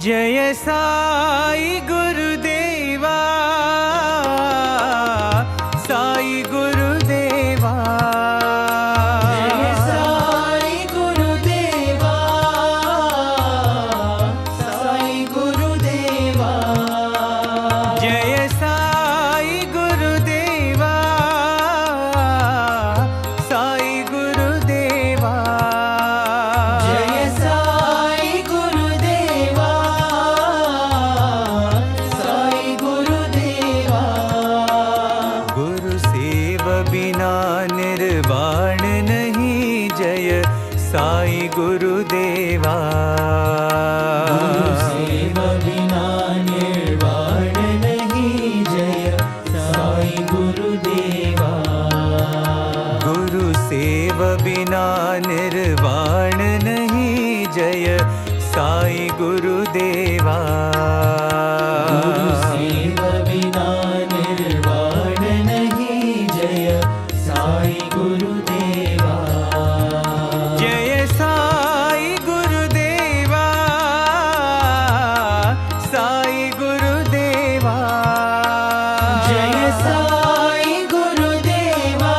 जय साई गुरुदेवा, साई गुरुदेवा, जय साई गुरुदेवा, साई गुरुदेवा, जय साई गुरुदेवा, साई गुरुदेवा, जय साई गुरुदेवा, साई गुरुदेवा। गुरु सेव बिना निर्वाण नहीं, जय साई गुरुदेवा, गुरु सेव बिना निर्वाण नहीं, जय साई गुरुदेवा, गुरु सेव बिना निर्वाण नहीं, जय साई गुरुदेवा, गुरु सेव बिना निर्वाण नहीं, जय साई गुरुदेवा, जय साई गुरुदेवा, साई गुरुदेवा, जय साई गुरुदेवा,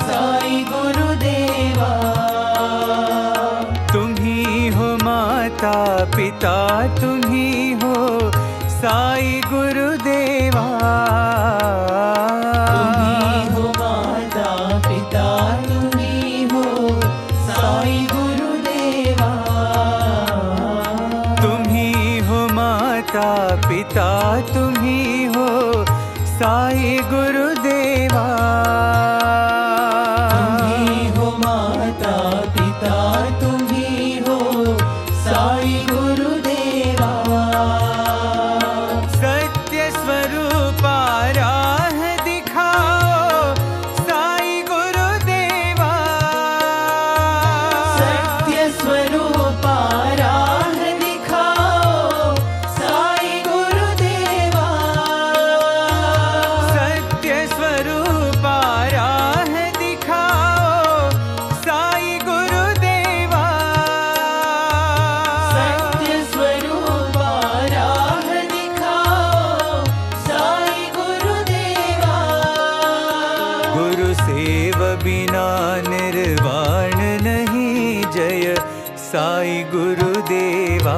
साई गुरुदेवा। तुम ही हो माता पिता, तुम ही हो साई गुरुदेवा, तुम ही हो माता पिता, तुम ही हो साई गुरुदेवा, तुम ही हो माता पिता, तुम ही हो साई गुरुदेवा, तुम ही हो माता पिता, तुम ही हो साई गुरुदेवा, सत्य स्वरूप राह दिखाओ साई गुरुदेवा, सत्य स्वरूप राह दिखाओ साई गुरुदेवा, सत्य स्वरूप राह दिखाओ साई गुरुदेवा, सत्य स्वरूप राह दिखाओ साई गुरुदेवा, गुरु सेव बिना निर्वाण नहीं, जय साई गुरुदेवा,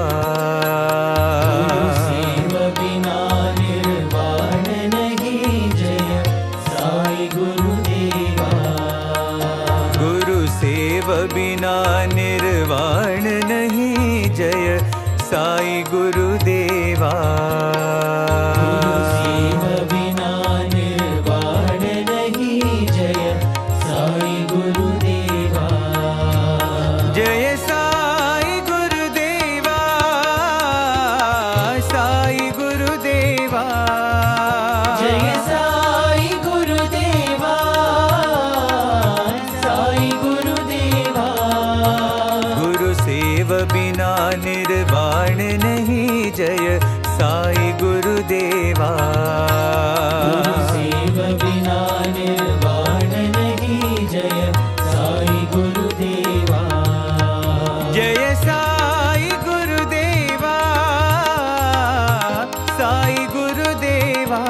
गुरु सेव बिना निर्वाण नहीं, जय साई गुरुदेवा, गुरु सेव बिना निर्वाण नहीं, जय साई गुरुदेवा, गुरु सेव बिना निर्वाण नहीं, जय साई गुरुदेवा, जय साई गुरुदेवा, साई गुरुदेवा, जय साई गुरुदेवा, साई गुरुदेवा, गुरु सेव बिना निर्वाण नहीं, जय साई गुरुदेवा, गुरु सेव बिना निर्वाण नहीं, जय साई गुरुदेवा, जय साई गुरुदेवा, साई गुरुदेवा,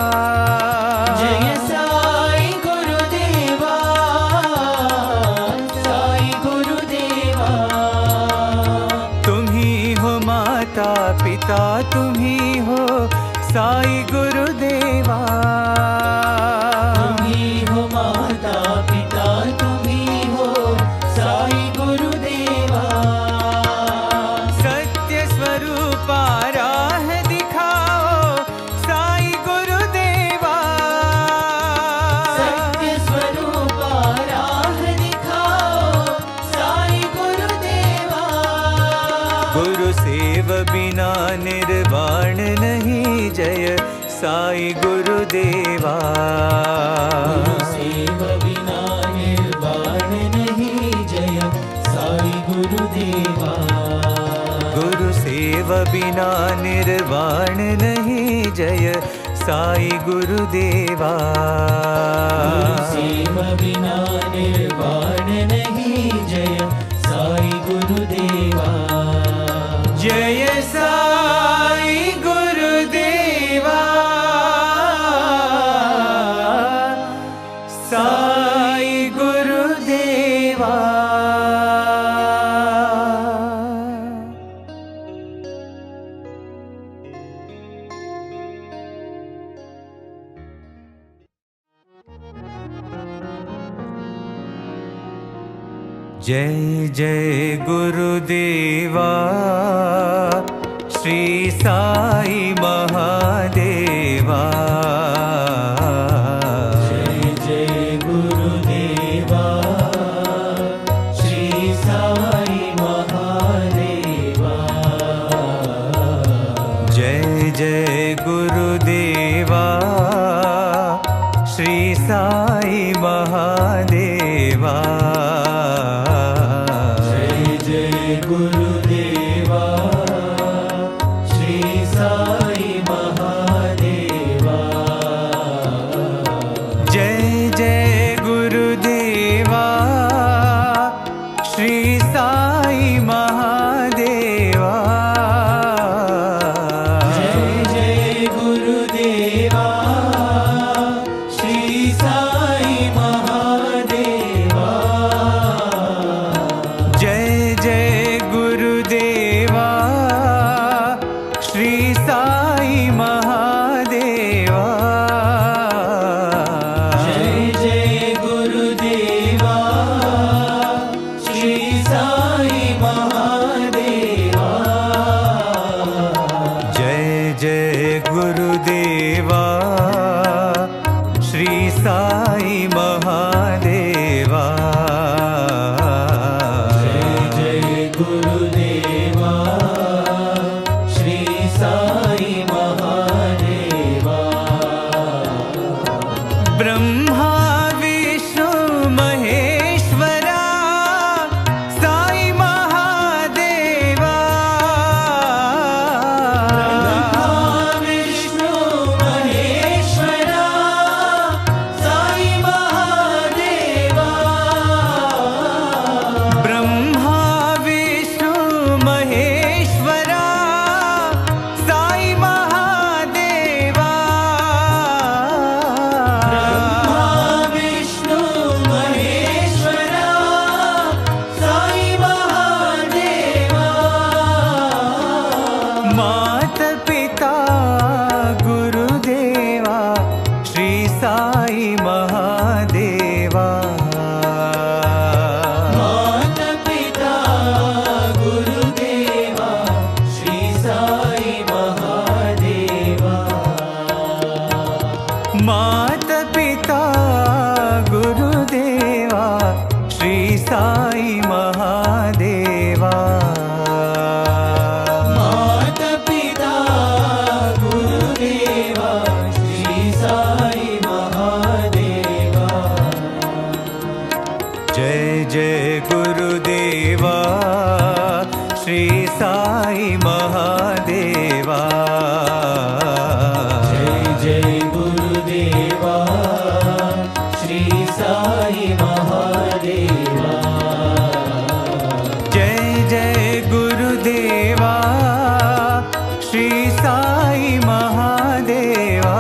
जय साई गुरुदेवा, साई गुरुदेवा, तुम ही हो माता पिता, तुम ही हो साई गुरुदेवा, तुम ही हो माता पिता, तुम ही हो साई गुरुदेवा, सत्य स्वरूप राह दिखाओ साई गुरुदेवा, सत्य स्वरूप राह दिखाओ साई गुरुदेवा, गुरु सेव बिना निर्वाण नहीं, जय साई गुरुदेवा, गुरु सेव बिना निर्वाण नहीं, जय साई गुरुदेवा, गुरु सेव बिना निर्वाण नहीं, जय साई गुरुदेवा, गुरु सेव बिना निर्वाण नहीं, जय साई गुरुदेवा, जय साई गुरुदेवा, साई गुरुदेवा। जय जय गुरुदेवा, श्री साई महादेवा। जय जय गुरुदेवा, श्री साई महादेवा। जय जय गुरुदेवा, श्री साई महादेवा। गुरुदेवा, श्री साई महादेवा। जय जय गुरुदेवा, श्री साई महादेवा। जय जय गुरुदेवा, श्री साई महादेवा। जय जय गुरुदेवा, श्री साई महादेवा। जय जय गुरुदेवा, श्री साई महादेवा। जय जय गुरुदेवा, श्री साई महादेवा। गुरुदेवा, श्री साई महादेवा। ब्रह्मा विष्णु महेश्वरा, साई महादेवा। ब्रह्मा विष्णु महेश्वरा, साई महादेवा। ब्रह्मा विष्णु महेश्वरा, साई महादेवा। ब्रह्मा विष्णु महेश्वरा, साई महादेवा। मात पिता गुरुदेवा, श्री साई महादेवा। माता पिता गुरुदेवा, श्री साई महादेवा। मात पिता गुरुदेवा, श्री साई महादेवा। माता पिता गुरुदेवा, श्री साई महादेवा। जय जय गुरुदेवा, श्री साई महादेवा। जय जय गुरुदेवा, श्री साई महादेवा। जय जय गुरुदेवा, श्री साई महादेवा।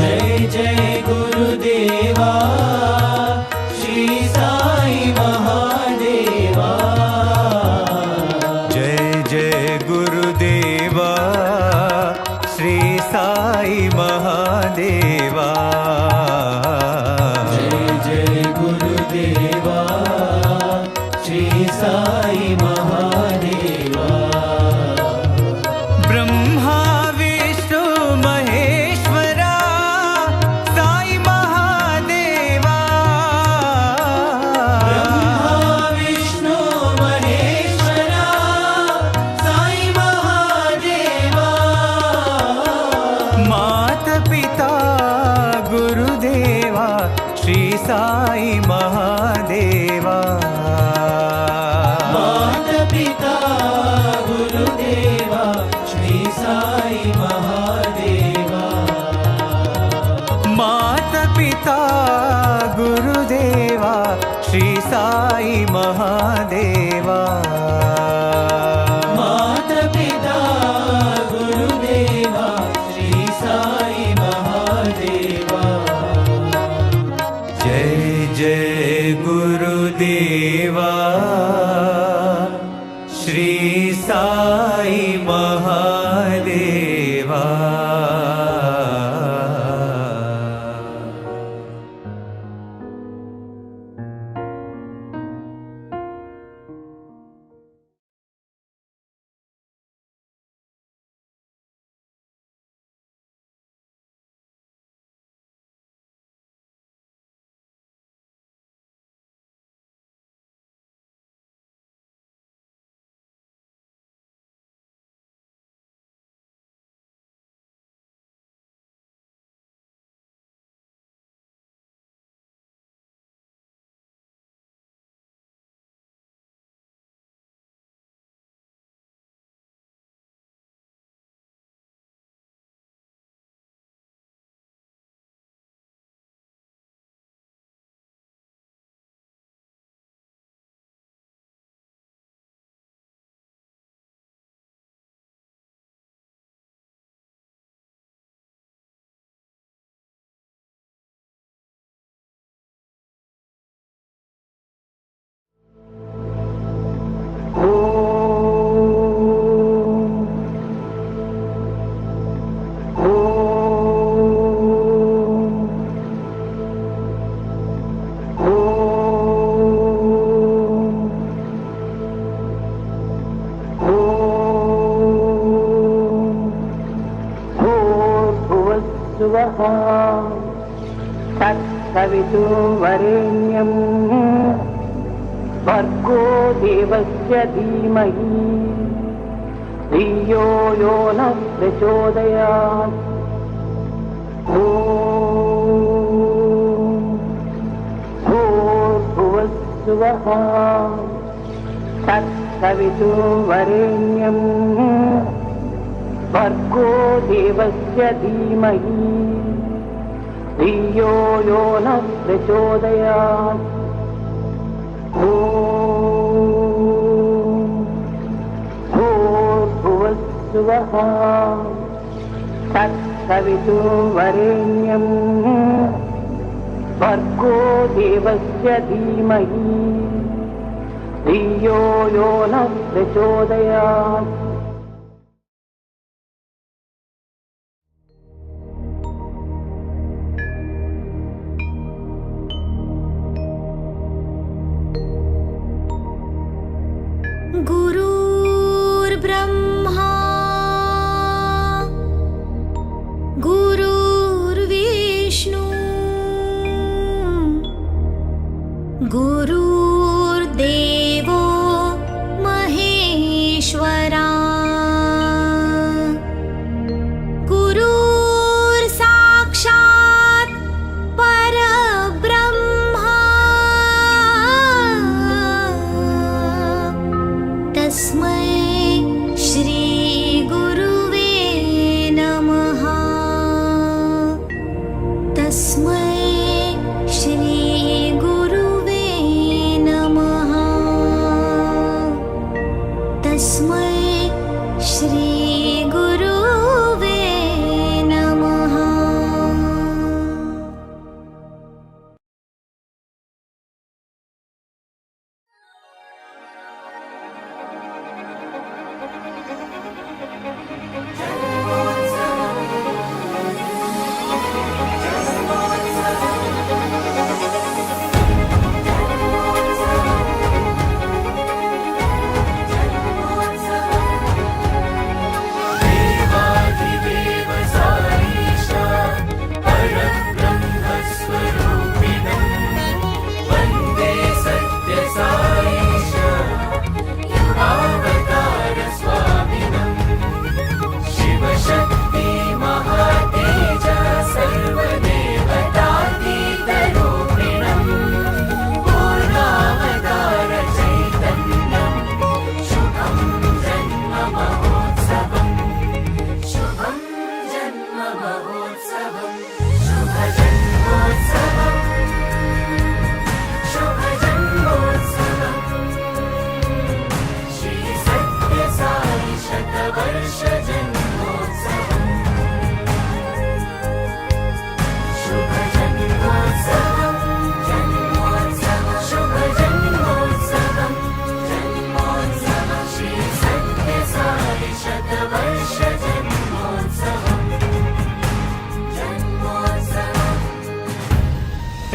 जय जय गुरुदेवा, श्री साई महादेवा। जय जय गुरुदेवा, श्री साई महादेवा। जय जय गुरुदेवा, श्री साई महादेवा। ब्रह्मा विष्णु महेश्वरा, साई महादेवा। ब्रह्मा विष्णु महेश्वरा, साई महादेवा। मात पिता गुरुदेवा, श्री साई महादेवा। माता पिता गुरुदेवा, श्री साई महादेवा। मात पिता गुरुदेवा, श्री साई महादेवा। तत्सवितुर्वरेण्यं भर्गो देवस्य धीमहि धियो यो नः प्रचोदयात्। भूर्भुवस्सुवः तत्सवितुर्वरेण्यं भर्गो देवस्य धीमहि धियो यो नः प्रचोदयात्। भूर्भुवस्सुवः तत्सवितुर्वरेण्यं भर्गो देवस्य धीमहि धियो यो नः प्रचोदयात्। गुरुर्ब्रह्मा गुरुर्विष्णु गुरुर्देवो महेश्वरा।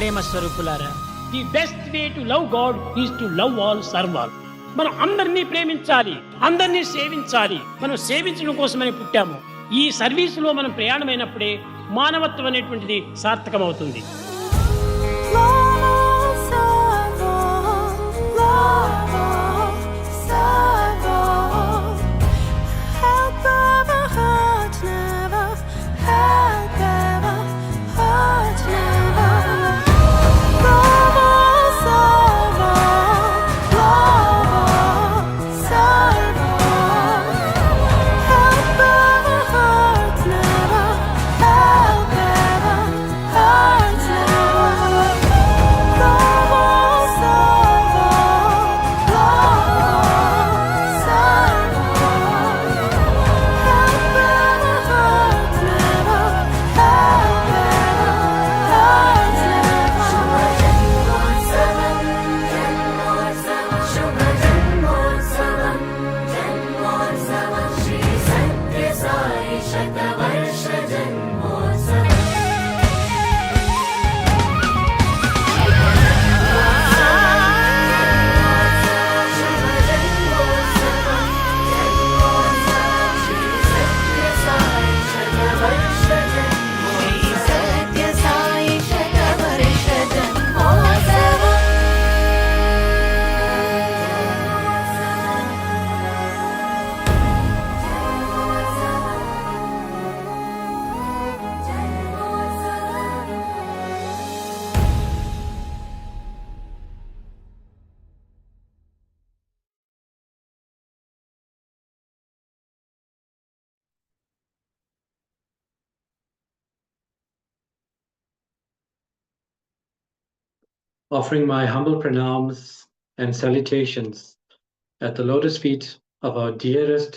ప్రేమ స్వరూపులారా, the best way to love God is to love all, serve all. మనం అందరినీ ప్రేమించాలి, అందరినీ సేవించాలి. మనం సేవించడం కోసమని పుట్టాము. ఈ సర్వీసులో మనం ప్రయాణమైనప్పుడే మానవత్వం అనేటువంటిది సార్థకమవుతుంది. Offering my humble pranams and salutations at the lotus feet of our dearest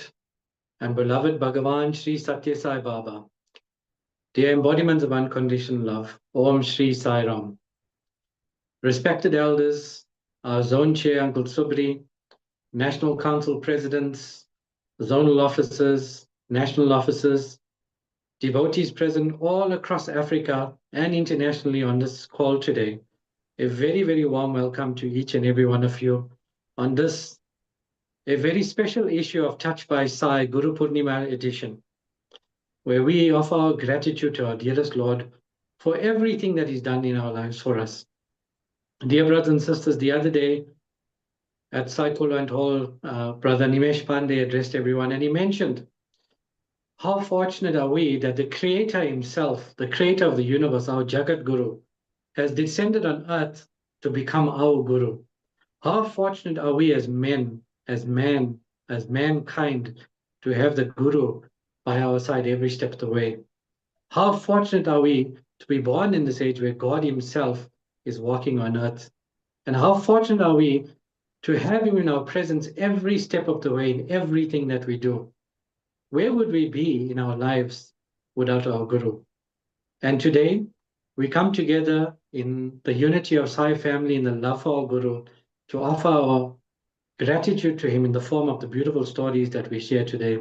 and beloved Bhagawan Sri Sathya Sai Baba, dear embodiments of unconditional love. Om Shri Sai Ram. Respected elders, our zone chair Uncle Subri, National Council presidents, zonal officers, national officers, devotees present all across Africa and internationally on this call today. A very, very warm welcome to each and every one of you on this, a very special issue of Touch by Sai Guru Purnima edition, where we offer our gratitude to our dearest Lord for everything that He's done in our lives for us. Dear brothers and sisters, the other day at Sai Kulwant Hall, Brother Nimesh Pandey addressed everyone, and he mentioned how fortunate are we that the Creator Himself, the Creator of the universe, our Jagat Guru, has descended on earth to become our Guru. How fortunate are we as men, as mankind, to have the Guru by our side every step of the way. How fortunate are we to be born in this age where God Himself is walking on earth. And how fortunate are we to have Him in our presence every step of the way in everything that we do. Where would we be in our lives without our Guru? And today, we come together in the unity of Sai family, in the love for our Guru, to offer our gratitude to him in the form of the beautiful stories that we share today.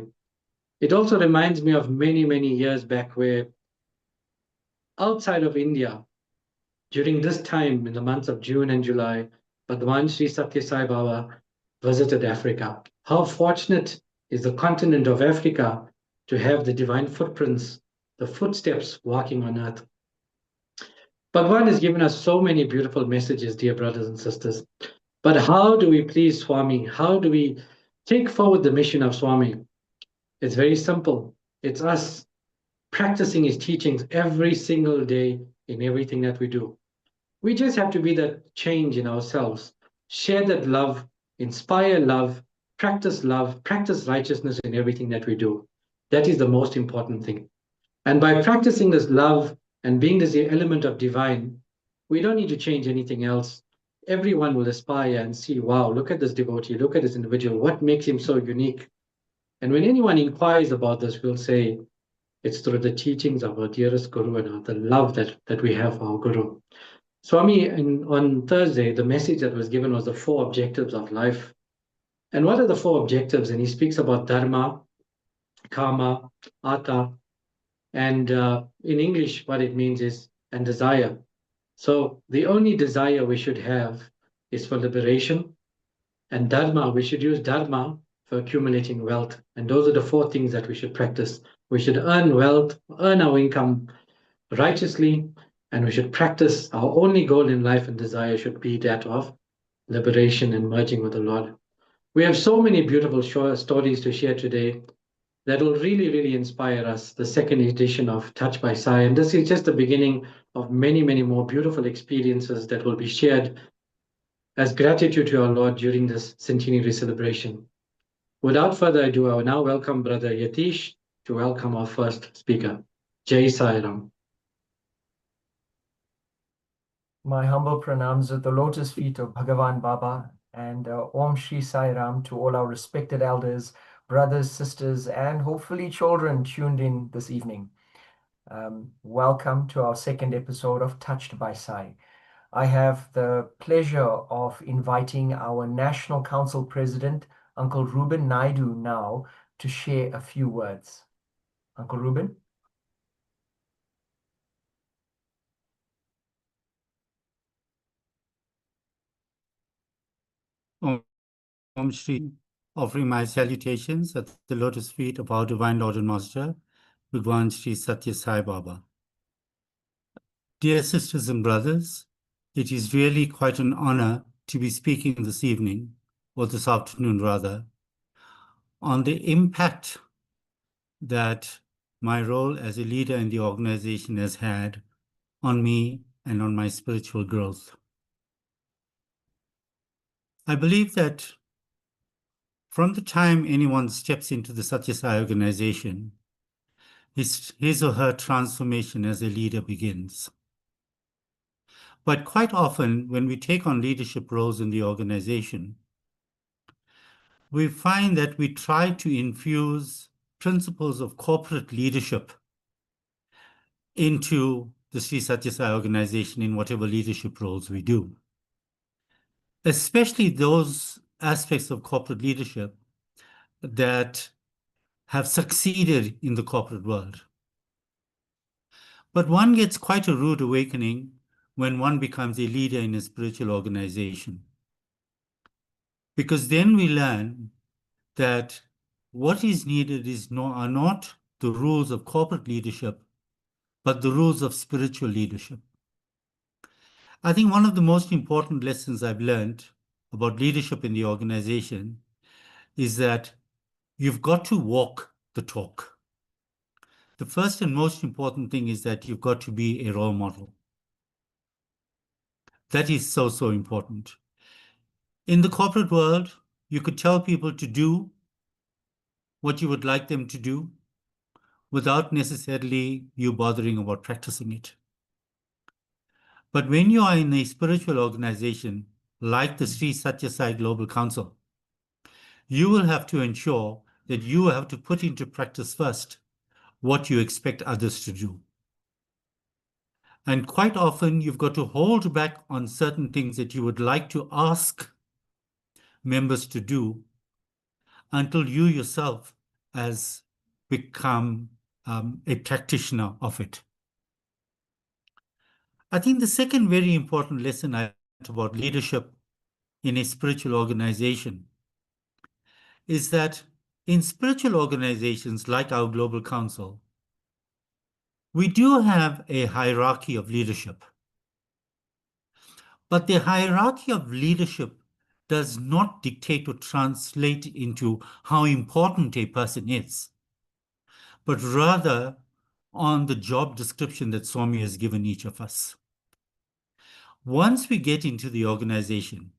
It also reminds me of many, many years back where outside of India, during this time in the months of June and July, Bhagawan Sri Sathya Sai Baba visited Africa. How fortunate is the continent of Africa to have the divine footprints, the footsteps walking on earth. Bhagawan has given us so many beautiful messages, dear brothers and sisters. But how do we please Swami? How do we take forward the mission of Swami? It's very simple. It's us practicing his teachings every single day in everything that we do. We just have to be that change in ourselves, share that love, inspire love, practice righteousness in everything that we do. That is the most important thing. And by practicing this love and being this element of divine, we don't need to change anything else. Everyone will aspire and see, wow, look at this devotee, look at this individual, what makes him so unique? And when anyone inquires about this, we'll say, it's through the teachings of our dearest Guru and the love that we have for our Guru. Swami, on Thursday, the message that was given was the 4 objectives of life. And what are the 4 objectives? And he speaks about dharma, karma, artha, and in English, what it means is, and desire. So the only desire we should have is for liberation, and dharma, we should use dharma for accumulating wealth. And those are the four things that we should practice. We should earn wealth, earn our income righteously, and we should practice. Our only goal in life and desire should be that of liberation and merging with the Lord. We have so many beautiful stories to share today that will really, really inspire us. The second edition of Touched by Sai. And this is just the beginning of many, many more beautiful experiences that will be shared as gratitude to our Lord during this centenary celebration. Without further ado, I will now welcome Brother Yatish to welcome our first speaker. Jai Sai Ram. My humble pranams at the lotus feet of Bhagawan Baba, and Om Shri Sai Ram to all our respected elders, brothers, sisters, and hopefully children tuned in this evening. Welcome to our second episode of Touched by Sai. I have the pleasure of inviting our National Council President, Uncle Ruben Naidu, now to share a few words. Uncle Ruben? Om Shri, offering my salutations at the lotus feet of our Divine Lord and Master, Bhagawan Shri Sathya Sai Baba. Dear sisters and brothers, it is really quite an honor to be speaking this evening, or this afternoon rather, on the impact that my role as a leader in the organization has had on me and on my spiritual growth. I believe that from the time anyone steps into the Sathya Sai organization, his or her transformation as a leader begins. But quite often, when we take on leadership roles in the organization, we find that we try to infuse principles of corporate leadership into the Sri Sathya Sai organization in whatever leadership roles we do. Especially those aspects of corporate leadership that have succeeded in the corporate world. But one gets quite a rude awakening when one becomes a leader in a spiritual organization. Because then we learn that what is needed are not the rules of corporate leadership, but the rules of spiritual leadership. I think one of the most important lessons I've learned about leadership in the organization is that you've got to walk the talk. The first and most important thing is that you've got to be a role model. That is so, so important. In the corporate world, you could tell people to do what you would like them to do without necessarily you bothering about practicing it. But when you are in a spiritual organization like the Sri Sathya Sai Global Council, you will have to ensure that you have to put into practice first what you expect others to do. And quite often, you've got to hold back on certain things that you would like to ask members to do until you yourself has become a practitioner of it. I think the second very important lesson I learned about leadership in a spiritual organization is that in spiritual organizations like our Global Council, we do have a hierarchy of leadership. But the hierarchy of leadership does not dictate or translate into how important a person is, but rather on the job description that Swami has given each of us. Once we get into the organization,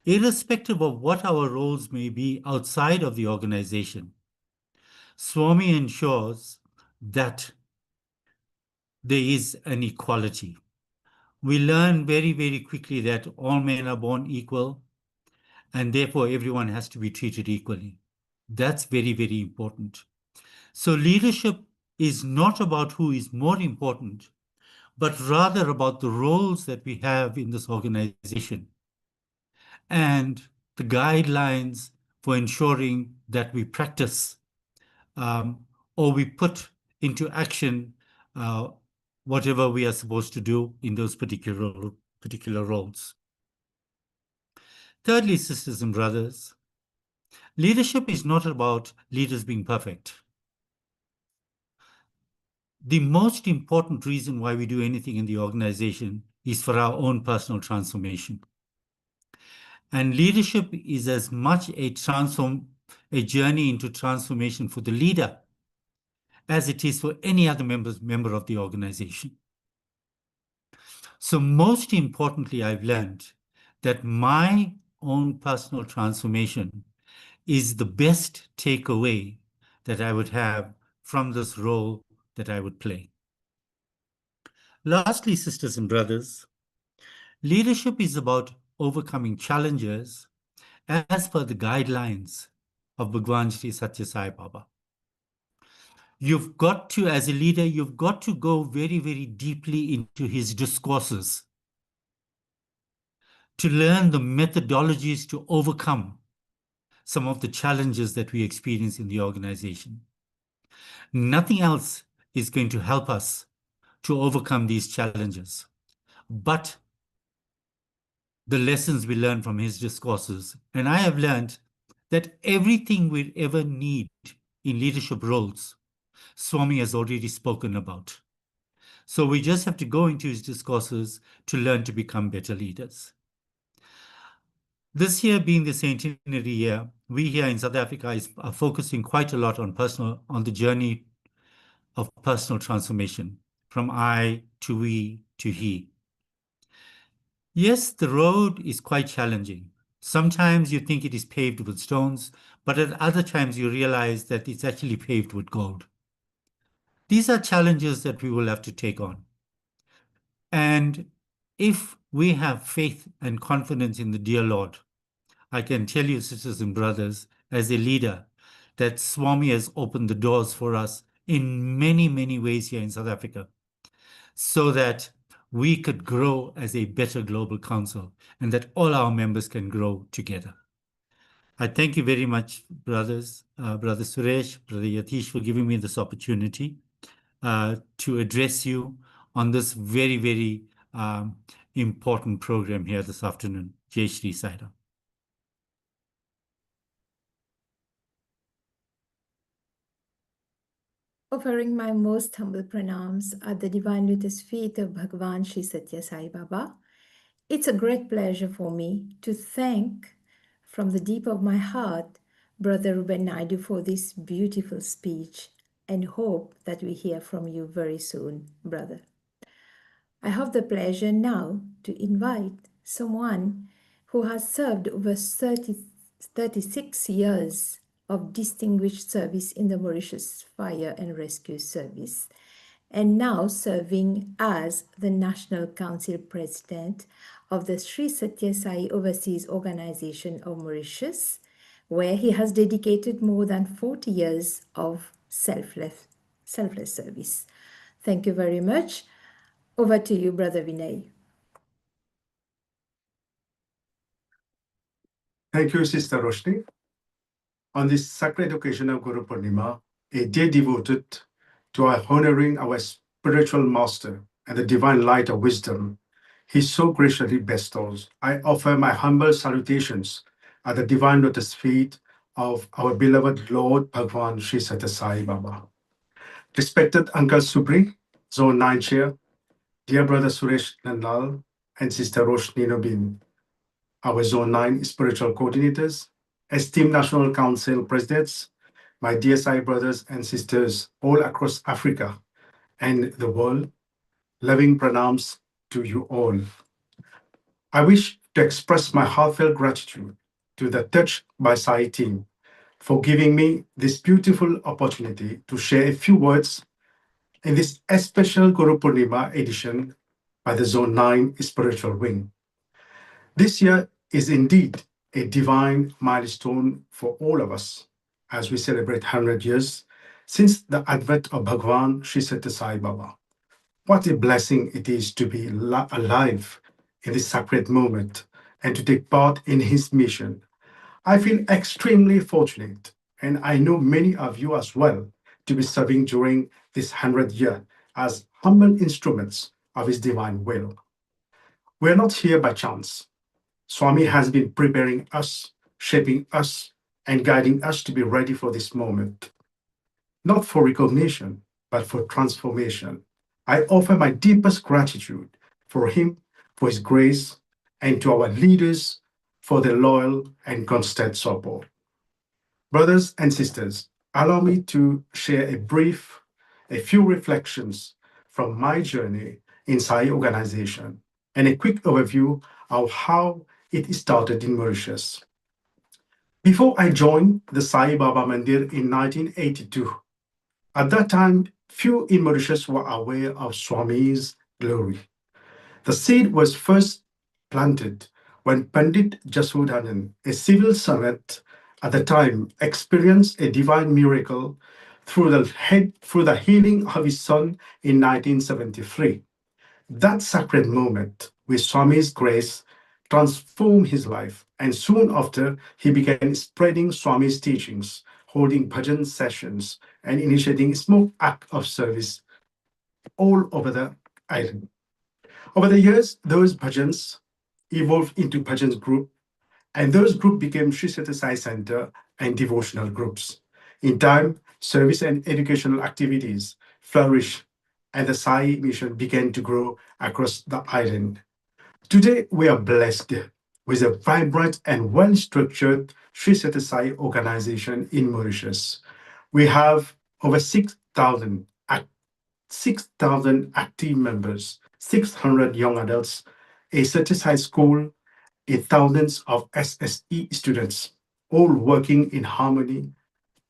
irrespective of what our roles may be outside of the organization, Swami ensures that there is an equality. We learn very, very quickly that all men are born equal, and therefore everyone has to be treated equally. That's very, very important. So leadership is not about who is more important, but rather about the roles that we have in this organization and the guidelines for ensuring that we practice or we put into action whatever we are supposed to do in those particular roles. Thirdly, sisters and brothers, leadership is not about leaders being perfect. The most important reason why we do anything in the organization is for our own personal transformation. And leadership is as much a journey into transformation for the leader as it is for any other member of the organization. So most importantly, I've learned that my own personal transformation is the best takeaway that I would have from this role that I would play. Lastly, sisters and brothers, leadership is about overcoming challenges as per the guidelines of Bhagawan Sri Sathya Sai Baba. You've got to, as a leader, you've got to go very, very deeply into his discourses to learn the methodologies to overcome some of the challenges that we experience in the organization. Nothing else is going to help us to overcome these challenges, but the lessons we learn from his discourses. And I have learned that everything we ever need in leadership roles, Swami has already spoken about. So we just have to go into his discourses to learn to become better leaders. This year being the centenary year, we here in South Africa are focusing quite a lot on the journey of personal transformation, from I to we to he. Yes, the road is quite challenging. Sometimes you think it is paved with stones, but at other times you realize that it's actually paved with gold. These are challenges that we will have to take on. And if we have faith and confidence in the dear Lord, I can tell you, sisters and brothers, as a leader, that Swami has opened the doors for us in many, many ways here in South Africa, so that we could grow as a better global council and that all our members can grow together. I thank you very much, brothers, Brother Suresh, Brother Yatish, for giving me this opportunity to address you on this very, very important program here this afternoon. Jai Shri Sai Ram. Offering my most humble pranams at the divine lotus feet of Bhagawan Sri Sathya Sai Baba, it's a great pleasure for me to thank from the deep of my heart Brother Ruben Naidu for this beautiful speech and hope that we hear from you very soon, brother. I have the pleasure now to invite someone who has served over 36 years of distinguished service in the Mauritius Fire and Rescue Service, and now serving as the National Council President of the Sri Sathya Sai Overseas Organization of Mauritius, where he has dedicated more than 40 years of selfless service. Thank you very much. Over to you, Brother Vinay. Thank you, Sister Roshni. On this sacred occasion of Guru Purnima, a day devoted to our honoring our spiritual master and the divine light of wisdom he so graciously bestows, I offer my humble salutations at the divine lotus feet of our beloved Lord Bhagawan Sri Sathya Sai Baba. Respected Uncle Subri, Zone 9 Chair, dear Brother Suresh Nandal, and Sister Roshni Nobin, our Zone 9 spiritual coordinators, esteemed National Council presidents, my dear Sai brothers and sisters all across Africa and the world, loving pranams to you all. I wish to express my heartfelt gratitude to the Touched by Sai team for giving me this beautiful opportunity to share a few words in this special Guru Purnima edition by the Zone 9 Spiritual Wing. This year is indeed a divine milestone for all of us as we celebrate 100 years since the advent of Bhagawan Sri Sathya Sai Baba. What a blessing it is to be alive in this sacred moment and to take part in his mission. I feel extremely fortunate, and I know many of you as well, to be serving during this 100-year as humble instruments of His divine will. We are not here by chance. Swami has been preparing us, shaping us, and guiding us to be ready for this moment, not for recognition, but for transformation. I offer my deepest gratitude for him, for his grace, and to our leaders for their loyal and constant support. Brothers and sisters, allow me to share a few reflections from my journey in Sai organization and a quick overview of how it started in Mauritius. Before I joined the Sai Baba Mandir in 1982, at that time, few in Mauritius were aware of Swami's glory. The seed was first planted when Pandit Jasodhanand, a civil servant at the time, experienced a divine miracle through the healing of his son in 1973. That sacred moment, with Swami's grace, transformed his life, and soon after, he began spreading Swami's teachings, holding bhajan sessions, and initiating small acts of service all over the island. Over the years, those bhajans evolved into bhajans group, and those groups became Sri Sathya Sai Center and devotional groups. In time, service and educational activities flourished, and the Sai mission began to grow across the island. Today, we are blessed with a vibrant and well-structured Sri Sathya Sai organization in Mauritius. We have over 6,000 active members, 600 young adults, a Sathya Sai school, thousands of SSE students, all working in harmony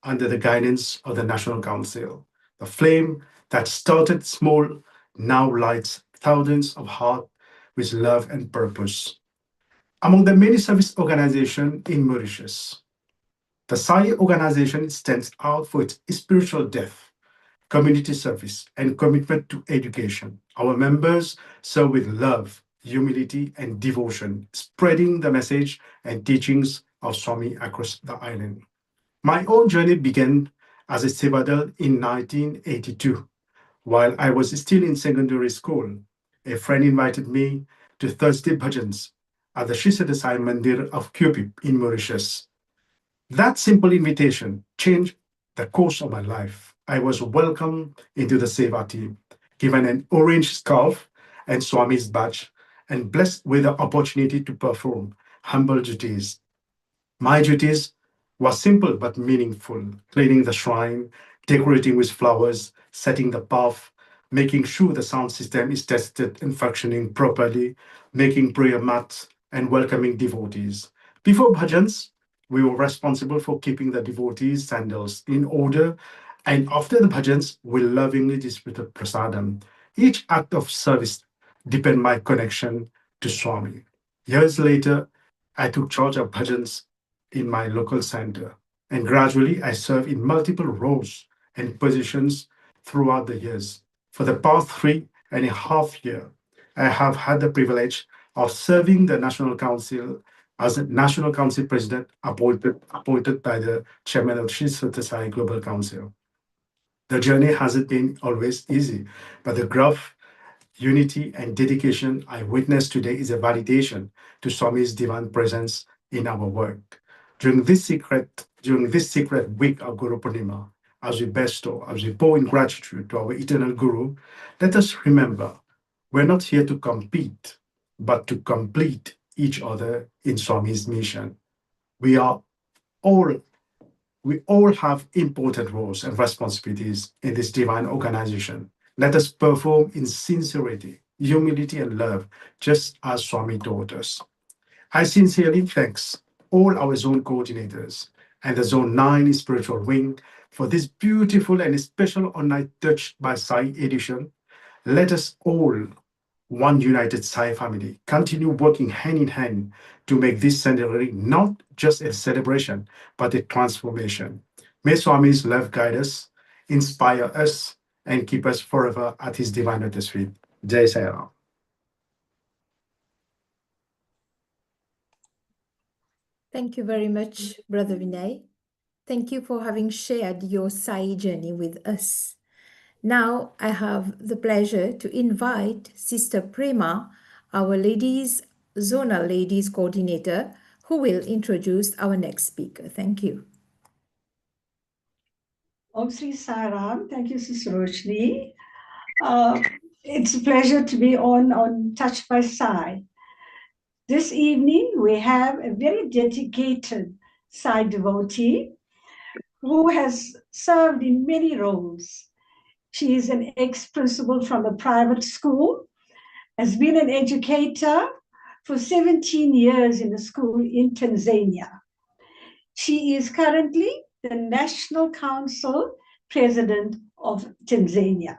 under the guidance of the National Council. The flame that started small now lights thousands of hearts with love and purpose. Among the many service organizations in Mauritius, the Sai organization stands out for its spiritual depth, community service, and commitment to education. Our members serve with love, humility, and devotion, spreading the message and teachings of Swami across the island. My own journey began as a Sevadal in 1982. While I was still in secondary school, a friend invited me to Thursday bhajans at the Sri Sathya Sai Mandir of Cupid in Mauritius. That simple invitation changed the course of my life. I was welcomed into the Seva team, given an orange scarf and Swami's badge, and blessed with the opportunity to perform humble duties. My duties were simple but meaningful: cleaning the shrine, decorating with flowers, setting the path, making sure the sound system is tested and functioning properly, making prayer mats, and welcoming devotees. Before bhajans, we were responsible for keeping the devotees' sandals in order, and after the bhajans, we lovingly distributed prasadam. Each act of service deepened my connection to Swami. Years later, I took charge of bhajans in my local center, and gradually I served in multiple roles and positions throughout the years. For the past 3.5 years, I have had the privilege of serving the National Council as a National Council President appointed by the Chairman of Sri Sathya Sai Global Council. The journey hasn't been always easy, but the growth, unity, and dedication I witness today is a validation to Swami's divine presence in our work. During this secret week of Guru Purnima, as we bow in gratitude to our eternal Guru, let us remember we're not here to compete, but to complete each other in Swami's mission. We all have important roles and responsibilities in this divine organization. Let us perform in sincerity, humility, and love, just as Swami taught us. I sincerely thank all our zone coordinators and the Zone 9 spiritual wing for this beautiful and special online Touched by Sai edition. Let us all, one united Sai family, continue working hand in hand to make this centenary not just a celebration, but a transformation. May Swami's love guide us, inspire us, and keep us forever at his divine lotus feet. Jai Sai Ram. Thank you very much, Brother Vinay. Thank you for having shared your Sai journey with us. Now I have the pleasure to invite Sister Prema, our zonal ladies coordinator, who will introduce our next speaker. Thank you. Om Sri Saram. Thank you, Sister Roshni. It's a pleasure to be on Touched by Sai. This evening, we have a very dedicated Sai devotee who has served in many roles. She is an ex-principal from a private school, has been an educator for 17 years in a school in Tanzania. She is currently the National Council President of Tanzania.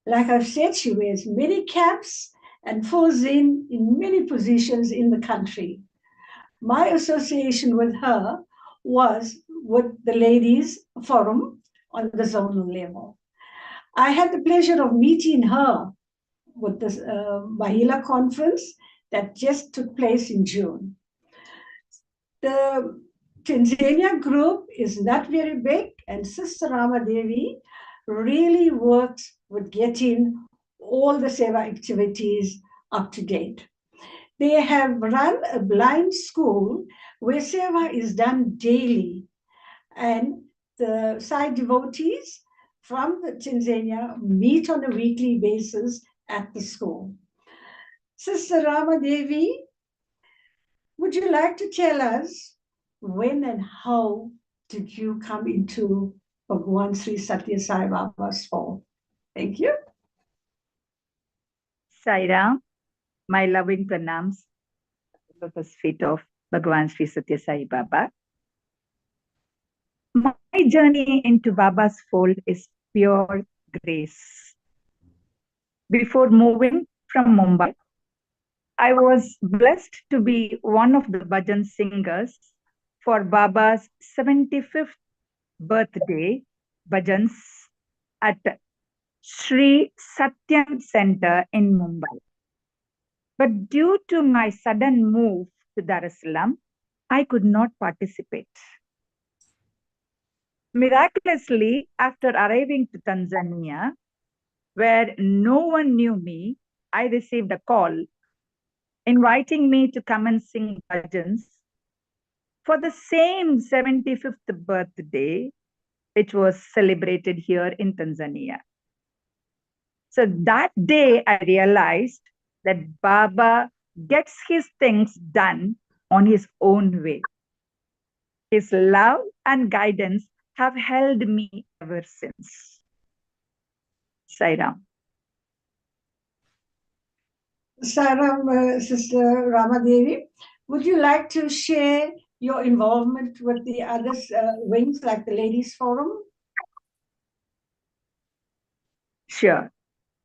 Like I've said, she wears many caps and falls in many positions in the country. My association with her was with the Ladies Forum on the zonal level. I had the pleasure of meeting her with the Mahila conference that just took place in June. The Tanzania group is not very big, and Sister Ramadevi really works with getting all the Seva activities up to date. They have run a blind school where Seva is done daily, and the Sai devotees from the Tanzania meet on a weekly basis at the school. Sister Ramadevi, would you like to tell us when and how did you come into Bhagawan Sri Sathya Sai Baba's fold? Thank you. Saira, my loving pranams at the lotus feet of Bhagawan Sri Sathya Sai Baba. My journey into Baba's fold is pure grace. Before moving from Mumbai, I was blessed to be one of the bhajan singers for Baba's 75th birthday bhajans at Sri Satyam Center in Mumbai. But due to my sudden move to Dar es Salaam, I could not participate. Miraculously, after arriving to Tanzania, where no one knew me, I received a call inviting me to come and sing bhajans for the same 75th birthday, which was celebrated here in Tanzania. So that day, I realized that Baba gets his things done on his own way. His love and guidance have held me ever since. Sairam. Sairam, Sister Ramadevi, would you like to share your involvement with the other wings like the Ladies Forum? Sure.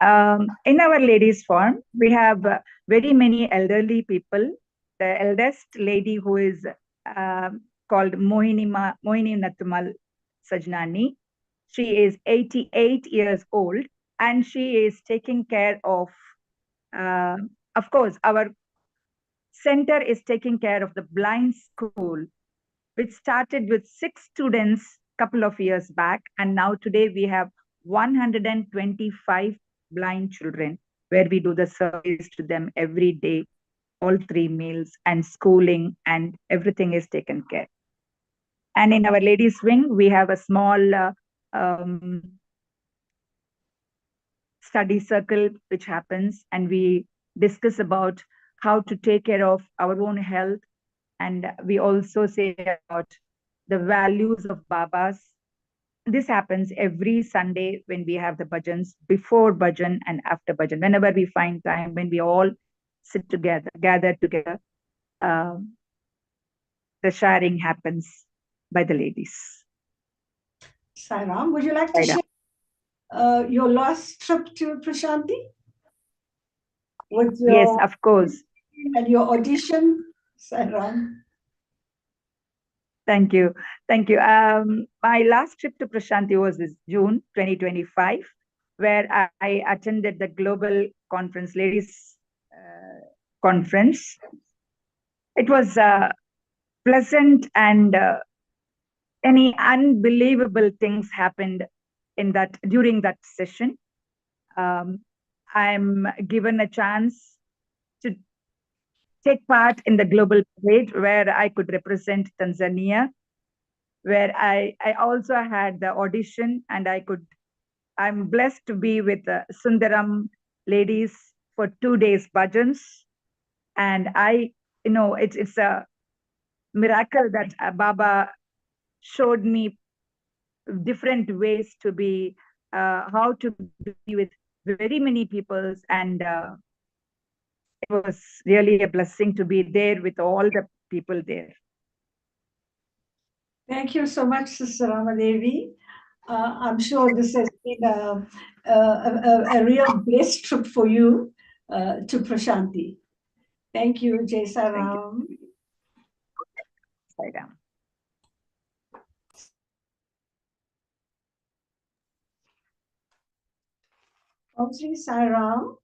In our Ladies Forum, we have very many elderly people. The eldest lady who is called Mohini Nattumal Sajnani, she is 88 years old, and she is taking care of course, our center is taking care of the blind school, which started with 6 students a couple of years back, and now today we have 125 blind children, where we do the service to them every day, all 3 meals, and schooling, and everything is taken care. And in our ladies wing, we have a small study circle which happens, and we discuss about how to take care of our own health, and we also say about the values of Baba's. This happens every Sunday when we have the bhajans, before bhajan and after bhajan. Whenever we find time, when we all sit together, gather together, the sharing happens by the ladies. Sairam, would you like to share your last trip to Prashanti? Yes, of course. And your audition, Sairam. Thank you. Thank you. My last trip to Prashanti was this June 2025, where I attended the Global Conference, Ladies Conference. It was pleasant, and any unbelievable things happened during that session. I'm given a chance to take part in the global parade where I could represent Tanzania, where I also had the audition, and I'm blessed to be with the Sundaram ladies for 2 days bhajans. And it's a miracle that Baba showed me different ways to be, how to be with very many peoples, and it was really a blessing to be there with all the people there. Thank you so much, Sister Ramadevi. I'm sure this has been a real blessed trip for you to Prashanti. Thank you, Jai Saram. Sairam. Om Sri Sairam.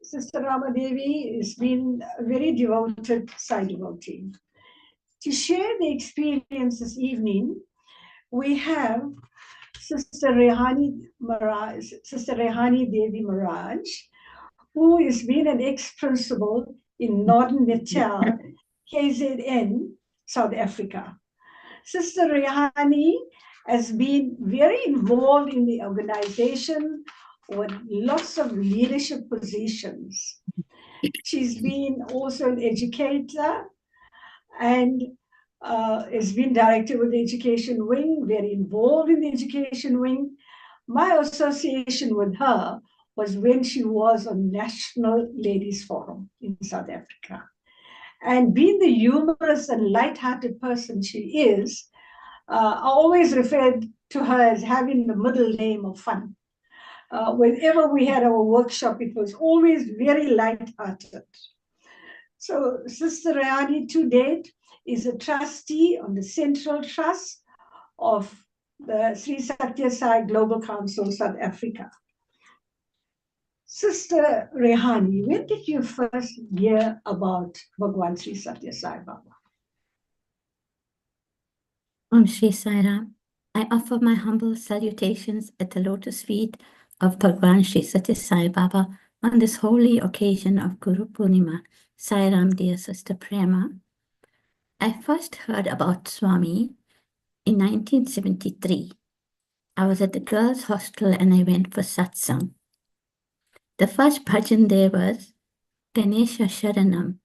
Sister Ramadevi has been a very devoted Sai devotee. To share the experience this evening, we have Sister Rehani Devi Maharaj, who has been an ex-principal in Northern Natal, KZN, South Africa. Sister Rehani has been very involved in the organization with lots of leadership positions. She's been also an educator and has been director with the education wing, very involved in the education wing. My association with her was when she was on National Ladies Forum in South Africa. And being the humorous and light-hearted person she is, I always referred to her as having the middle name of fun. Whenever we had our workshop, it was always very light-hearted. So Sister Rehani to date is a trustee on the Central Trust of the Sri Sathya Sai Global Council, South Africa. Sister Rehani, when did you first hear about Bhagawan Sri Sathya Sai Baba? Om Sri Sai Ram. I offer my humble salutations at the lotus feet of Bhagawan Sri Sathya Sai Baba on this holy occasion of Guru Purnima. Sai Ram, dear Sister Prema. I first heard about Swami in 1973. I was at the girls' hostel and I went for satsang. The first bhajan there was Ganesha Sharanam,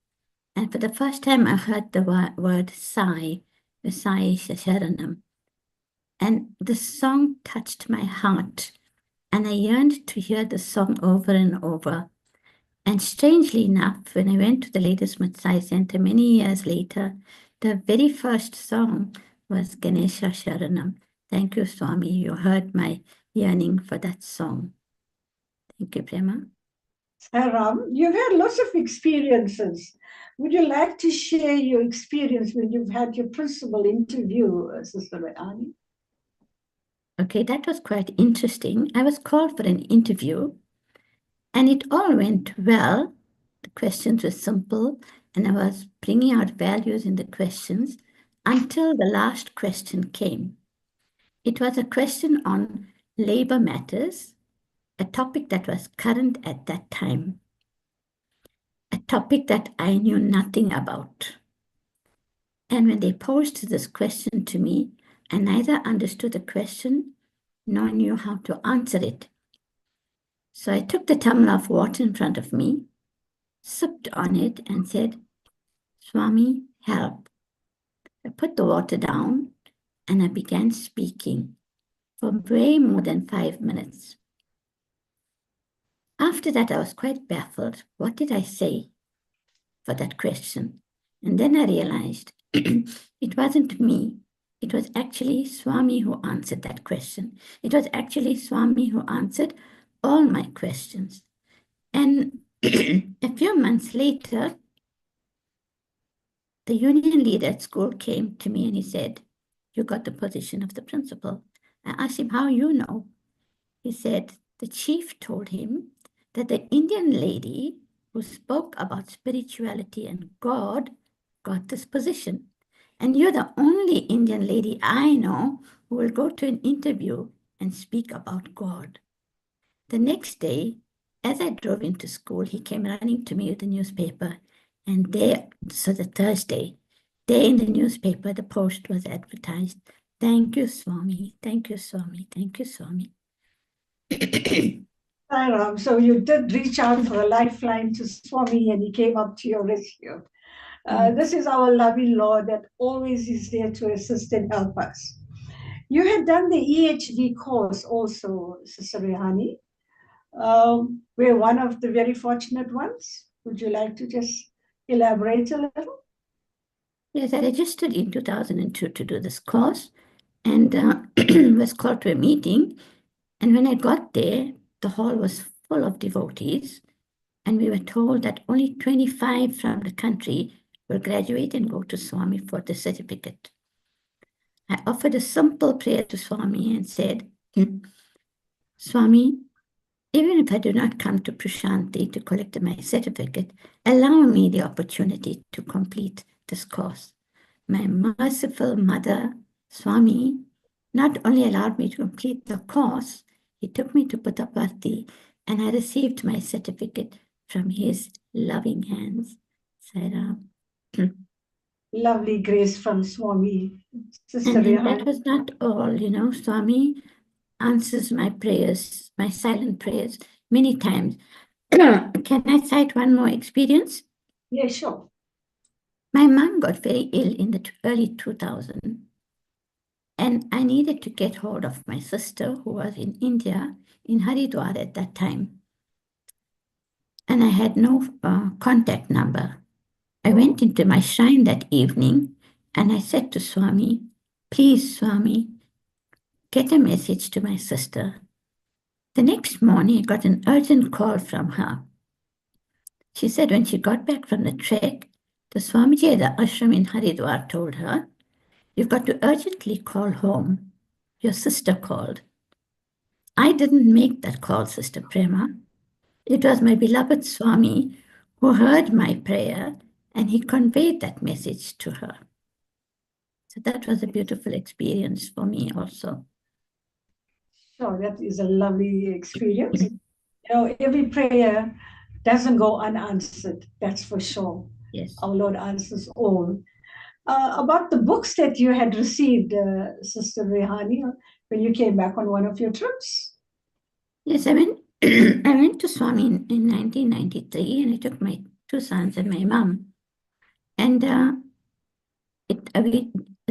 and for the first time I heard the word Sai, the Sai Sharanam. And the song touched my heart, and I yearned to hear the song over and over. And strangely enough, when I went to the latest Matsai Center many years later, the very first song was Ganesha Sharanam. Thank you, Swami. You heard my yearning for that song. Thank you, Prema. Ram, you've had lots of experiences. Would you like to share your experience when you've had your principal interview, Sister Rehani? Okay, that was quite interesting. I was called for an interview, and it all went well. The questions were simple, and I was bringing out values in the questions until the last question came. It was a question on labor matters, a topic that was current at that time, a topic that I knew nothing about. And when they posed this question to me, I neither understood the question nor knew how to answer it. So I took the tumbler of water in front of me, sipped on it, and said, Swami, help. I put the water down and I began speaking for way more than 5 minutes. After that, I was quite baffled. What did I say for that question? And then I realized it wasn't me. It was actually Swami who answered that question. It was actually Swami who answered all my questions. And a few months later, the union leader at school came to me and he said, you got the position of the principal. I asked him, how you know? He said, the chief told him that the Indian lady who spoke about spirituality and God got this position. And you're the only Indian lady I know who will go to an interview and speak about God. The next day, as I drove into school, he came running to me with the newspaper, and so the Thursday, there in the newspaper, the post was advertised. Thank you, Swami. Thank you, Swami. Thank you, Swami. Ram, so you did reach out for a lifeline to Swami and he came up to your rescue. This is our loving Lord that always is there to assist and help us. You had done the EHD course also, Sister Rehani. We're one of the very fortunate ones. Would you like to just elaborate a little? Yes, I registered in 2002 to do this course and was called to a meeting. And when I got there, the hall was full of devotees. And we were told that only 25 from the country will graduate and go to Swami for the certificate. I offered a simple prayer to Swami and said, Swami, even if I do not come to Prashanti to collect my certificate, allow me the opportunity to complete this course. My merciful mother, Swami, not only allowed me to complete the course, he took me to Puttaparthi and I received my certificate from his loving hands. Sairam. Lovely grace from Swami. Sister And Rehani. that was not all, Swami answers my prayers, my silent prayers, many times. Can I cite one more experience? Yeah, sure. My mom got very ill in the early 2000s, and I needed to get hold of my sister who was in India, in Haridwar at that time. And I had no contact number. I went into my shrine that evening and I said to Swami, please, Swami, get a message to my sister. The next morning, I got an urgent call from her. She said when she got back from the trek, the Swamiji at the ashram in Haridwar told her, you've got to urgently call home. Your sister called. I didn't make that call, Sister Prema. It was my beloved Swami who heard my prayer and he conveyed that message to her. So that was a beautiful experience for me also. Sure, that is a lovely experience. Every prayer doesn't go unanswered, that's for sure. Yes. Our Lord answers all. About the books that you had received, Sister Rehani, when you came back on one of your trips? Yes, I went to Swami in 1993 and I took my two sons and my mom. And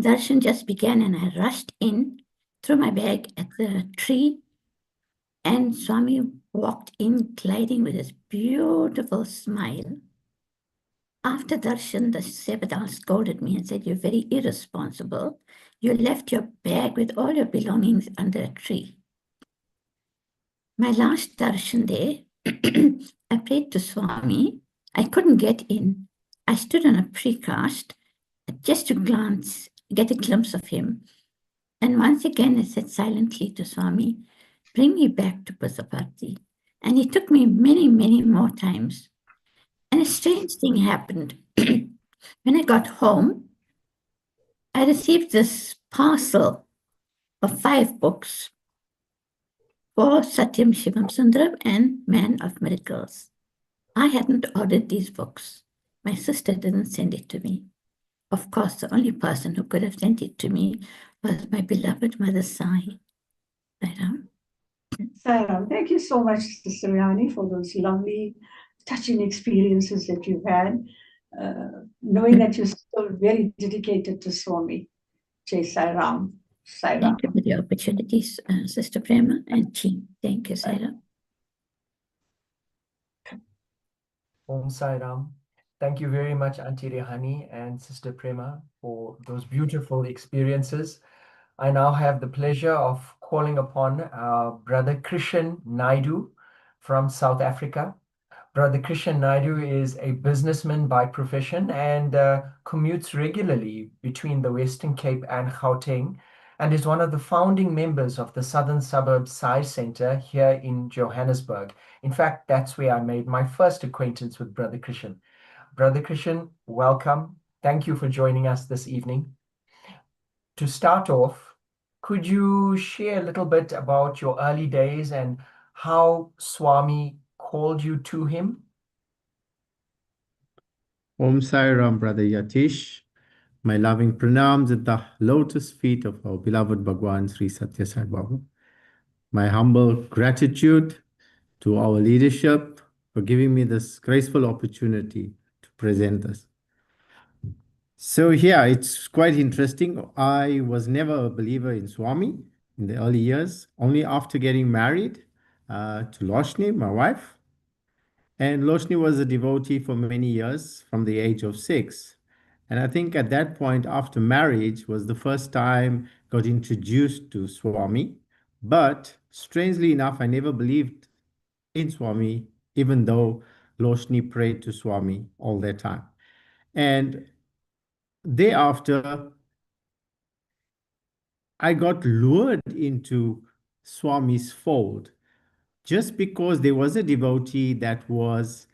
darshan just began and I rushed in, threw my bag at the tree, and Swami walked in gliding with his beautiful smile. After darshan, the Sevadal scolded me and said, you're very irresponsible. You left your bag with all your belongings under a tree. My last darshan day, I prayed to Swami. I couldn't get in. I stood on a precast just to get a glimpse of him. And once again, I said silently to Swami, bring me back to Puttaparthi. And he took me many, many more times. And a strange thing happened. When I got home, I received this parcel of 5 books for Satyam Shivam Sundaram and Man of Miracles. I hadn't ordered these books. My sister didn't send it to me. Of course, the only person who could have sent it to me was my beloved Mother Sai. Sairam. Sairam, thank you so much, Sister Rehani, for those lovely, touching experiences that you've had, knowing that you're still very dedicated to Swami. Jai Sairam. Sairam. Thank you for the opportunities, Sister Prema and team. Thank you, Sairam. Om Sai Ram. Thank you very much, Auntie Rehani and Sister Prema, for those beautiful experiences. I now have the pleasure of calling upon our brother Krishan Naidu from South Africa. Brother Krishan Naidu is a businessman by profession and commutes regularly between the Western Cape and Gauteng, and is one of the founding members of the Southern Suburbs Sai Center here in Johannesburg. In fact, that's where I made my first acquaintance with Brother Krishan. Brother Krishan, welcome. Thank you for joining us this evening. To start off, could you share a little bit about your early days and how Swami called you to him? Om Sai Ram, Brother Yatish. My loving pranams at the lotus feet of our beloved Bhagawan Sri Sathya Sai Baba. My humble gratitude to our leadership for giving me this graceful opportunity to present this. So yeah, it's quite interesting. I was never a believer in Swami in the early years, only after getting married to Loshni, my wife. And Loshni was a devotee for many years from the age of 6. And I think at that point, after marriage, was the first time got introduced to Swami. But strangely enough, I never believed in Swami, even though Loshni prayed to Swami all that time. And thereafter, I got lured into Swami's fold just because there was a devotee that was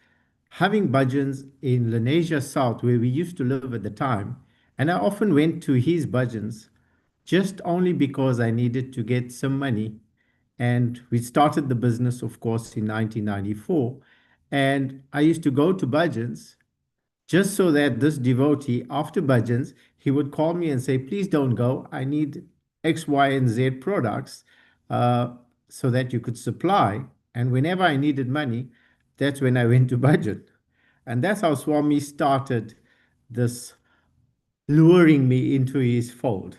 having bhajans in Lenasia South, where we used to live at the time. And I often went to his bhajans just only because I needed to get some money. And we started the business, of course, in 1994. And I used to go to bhajans just so that this devotee, after bhajans, he would call me and say, please don't go. I need X, Y, and Z products so that you could supply. And whenever I needed money, that's when I went to bhajan. And that's how Swami started this luring me into his fold.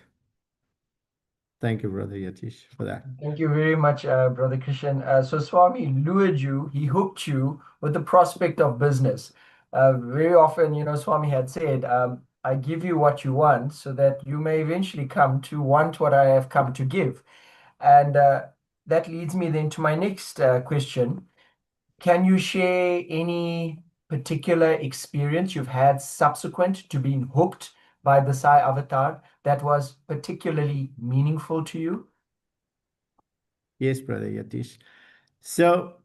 Thank you, Brother Yatish, for that. Thank you very much, Brother Krishan. So Swami lured you, he hooked you with the prospect of business. Very often, Swami had said, I give you what you want so that you may eventually come to want what I have come to give. And that leads me then to my next question. Can you share any particular experience you've had subsequent to being hooked by the Sai avatar that was particularly meaningful to you? Yes, Brother Yatish. So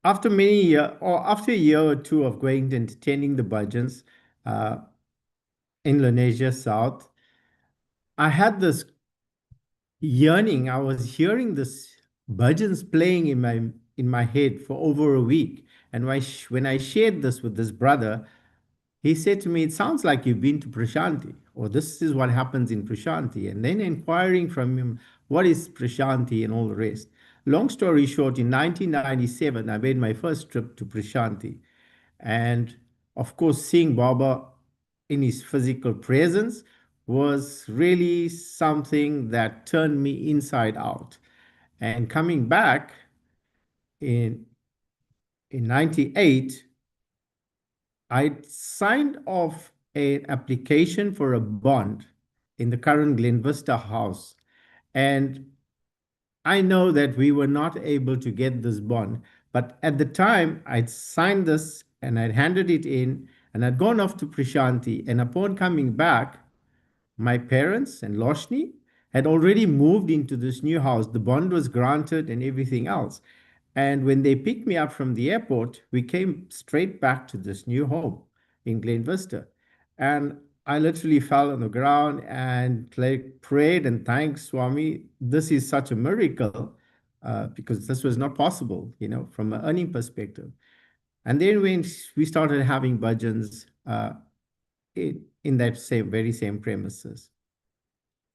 after after a year or two of going and attending the bhajans in Lenasia South, I had this yearning. I was hearing this bhajans playing in my head for over a week. And when I shared this with this brother, he said to me, it sounds like you've been to Prashanti, or this is what happens in Prashanti. And then inquiring from him, what is Prashanti and all the rest. Long story short, in 1997, I made my first trip to Prashanti. And of course, seeing Baba in his physical presence was really something that turned me inside out. And coming back in 98, I signed off an application for a bond in the current Glen Vista house. And I know that we were not able to get this bond, but at the time I'd signed this and I'd handed it in and I'd gone off to Prashanti. And upon coming back, my parents and Loshni had already moved into this new house. The bond was granted and everything else. And when they picked me up from the airport, we came straight back to this new home in Glen Vista. And I literally fell on the ground and prayed and thanked Swami. This is such a miracle because this was not possible, from an earning perspective. And then when we started having bhajans in that very same premises.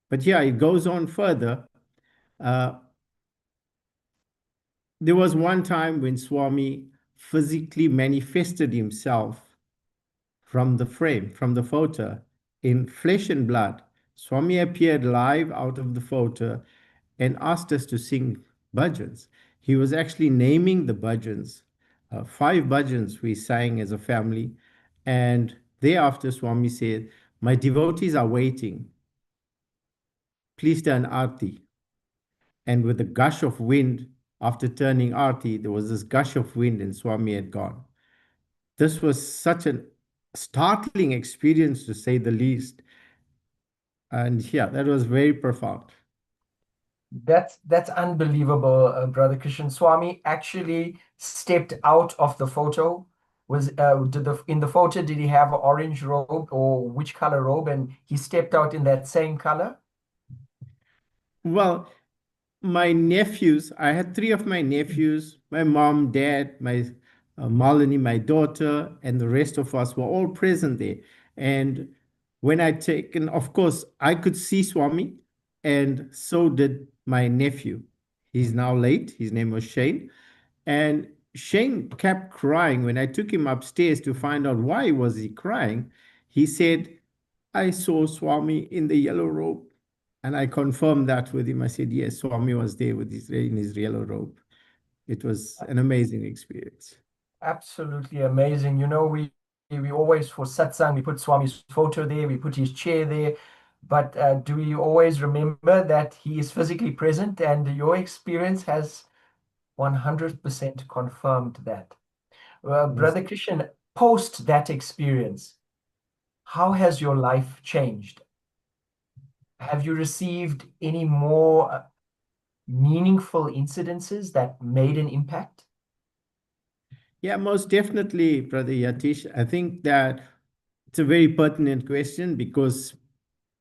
But yeah, it goes on further. There was one time when Swami physically manifested himself from the frame, from the photo, in flesh and blood. Swami appeared live out of the photo and asked us to sing bhajans. He was actually naming the bhajans. 5 bhajans we sang as a family. And thereafter, Swami said, my devotees are waiting. Please turn Aarti. And with a gush of wind, after turning Aarti, there was this gush of wind and Swami had gone. This was such a startling experience, to say the least. And yeah, that was very profound. That's unbelievable, Brother Krishan. Swami actually stepped out of the photo. In the photo, did he have an orange robe, or which color robe? And he stepped out in that same color? Well, my nephews, I had three of my nephews, my mom, dad, my Malini, my daughter, and the rest of us were all present there. And when I taken, of course, I could see Swami, and so did my nephew. He's now late. His name was Shane. And Shane kept crying when I took him upstairs to find out why was he crying. He said, I saw Swami in the yellow robe. And I confirmed that with him. I said, yes, Swami was there with in his yellow robe. It was an amazing experience. Absolutely amazing. You know, we always, for satsang, we put Swami's photo there, we put his chair there. But do we always remember that he is physically present? And your experience has 100% confirmed that. Brother Christian, post that experience, how has your life changed? Have you received any more meaningful incidences that made an impact? Yeah, most definitely, Brother Yatish. I think that it's a very pertinent question because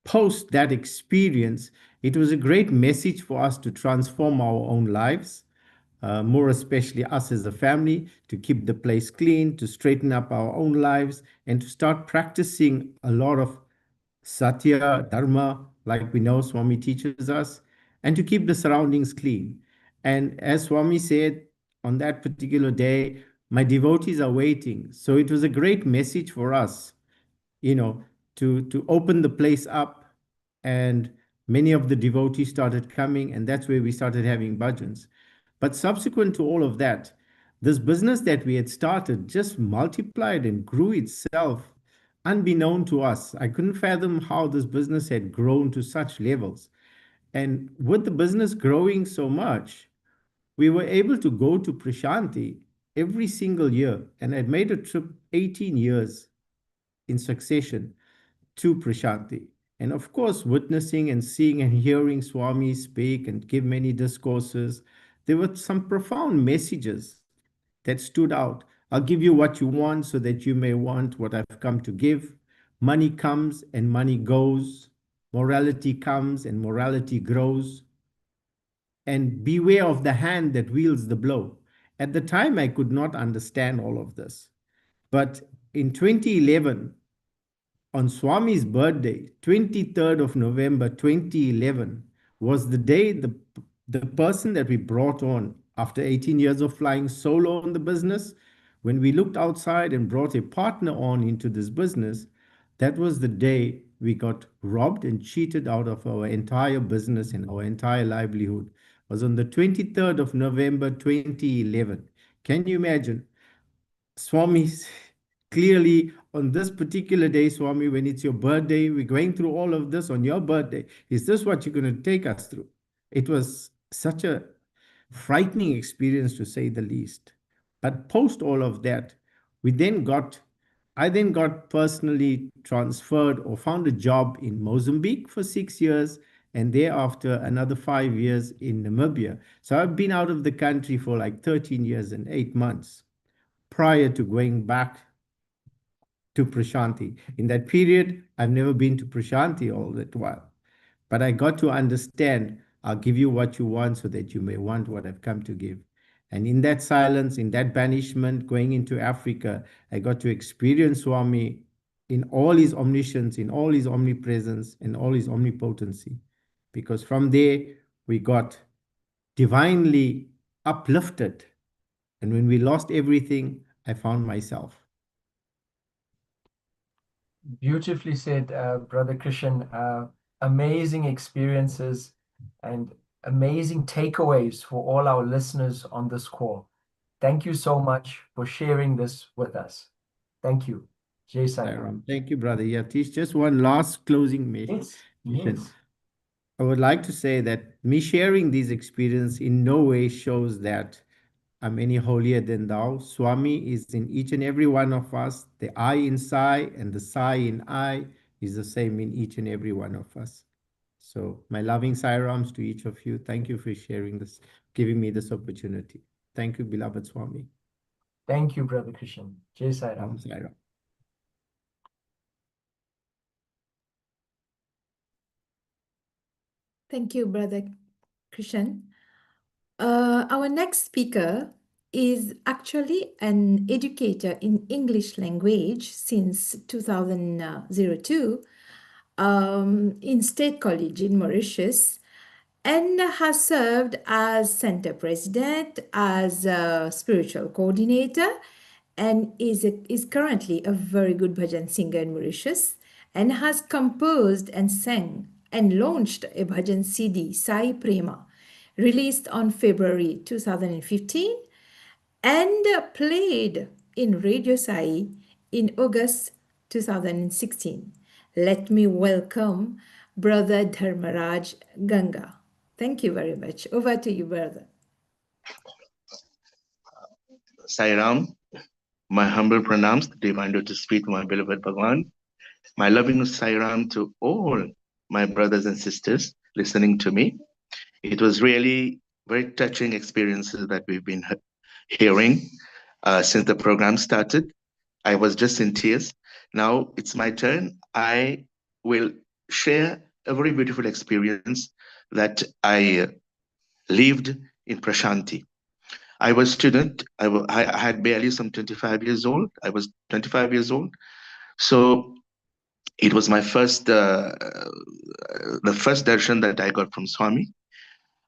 post that experience, it was a great message for us to transform our own lives, more especially us as a family, to keep the place clean, to straighten up our own lives, and to start practicing a lot of Sathya, Dharma, like we know Swami teaches us, and to keep the surroundings clean. And as Swami said on that particular day, my devotees are waiting. So it was a great message for us, to open the place up. And many of the devotees started coming, and that's where we started having bhajans. But subsequent to all of that, this business that we had started just multiplied and grew itself unbeknown to us. I couldn't fathom how this business had grown to such levels. And with the business growing so much, we were able to go to Prashanti every single year. And I'd made a trip 18 years in succession to Prashanti. And of course, witnessing and seeing and hearing Swami speak and give many discourses, there were some profound messages that stood out. I'll give you what you want so that you may want what I've come to give. Money comes and money goes. Morality comes and morality grows. And beware of the hand that wields the blow. At the time, I could not understand all of this. But in 2011, on Swami's birthday, 23rd of November 2011, was the day the person that we brought on after 18 years of flying solo in the business, when we looked outside and brought a partner on into this business, that was the day we got robbed and cheated out of our entire business and our entire livelihood. It was on the 23rd of November 2011. Can you imagine? Swami's clearly on this particular day, Swami, when it's your birthday, we're going through all of this on your birthday. Is this what you're going to take us through? It was such a frightening experience, to say the least. But post all of that, I then got personally transferred or found a job in Mozambique for 6 years, and thereafter another 5 years in Namibia. So I've been out of the country for like 13 years and 8 months prior to going back to Prashanti. In that period, I've never been to Prashanti all that while. But I got to understand, I'll give you what you want so that you may want what I've come to give. And in that silence, in that banishment, going into Africa, I got to experience Swami in all his omniscience, in all his omnipresence, in all his omnipotency. Because from there, we got divinely uplifted. And when we lost everything, I found myself. Beautifully said, Brother Christian. Amazing experiences and amazing takeaways for all our listeners on this call. Thank you so much for sharing this with us. Thank you. Jai Sai Ram. Thank you, Brother Yatish. Just one last closing mission. Yes. I would like to say that me sharing these experiences in no way shows that I'm any holier than thou. Swami is in each and every one of us. The I in Sai and the Sai in I is the same in each and every one of us. So my loving Sai Rams to each of you. Thank you for sharing this, giving me this opportunity. Thank you, beloved Swami. Thank you, Brother Christian. Jai Sai Ram. Sai Ram. Thank you, Brother Krishan. Our next speaker is actually an educator in English language since 2002 in State College in Mauritius, and has served as center president, as a spiritual coordinator, and is currently a very good bhajan singer in Mauritius, and has composed and sang and launched a bhajan CD, Sai Prema, released on February 2015, and played in Radio Sai in August 2016. Let me welcome Brother Dharmaraj Ganga. Thank you very much. Over to you, brother. Sairam, my humble pranams, the divine lotus feet, my beloved Bhagawan. My loving Sairam to all my brothers and sisters listening to me. It was really very touching experiences that we've been hearing since the program started. I was just in tears. Now it's my turn. I will share a very beautiful experience that I lived in Prashanti. I was a student. I had barely some 25 years old. I was 25 years old. So it was my first, the first darshan that I got from Swami.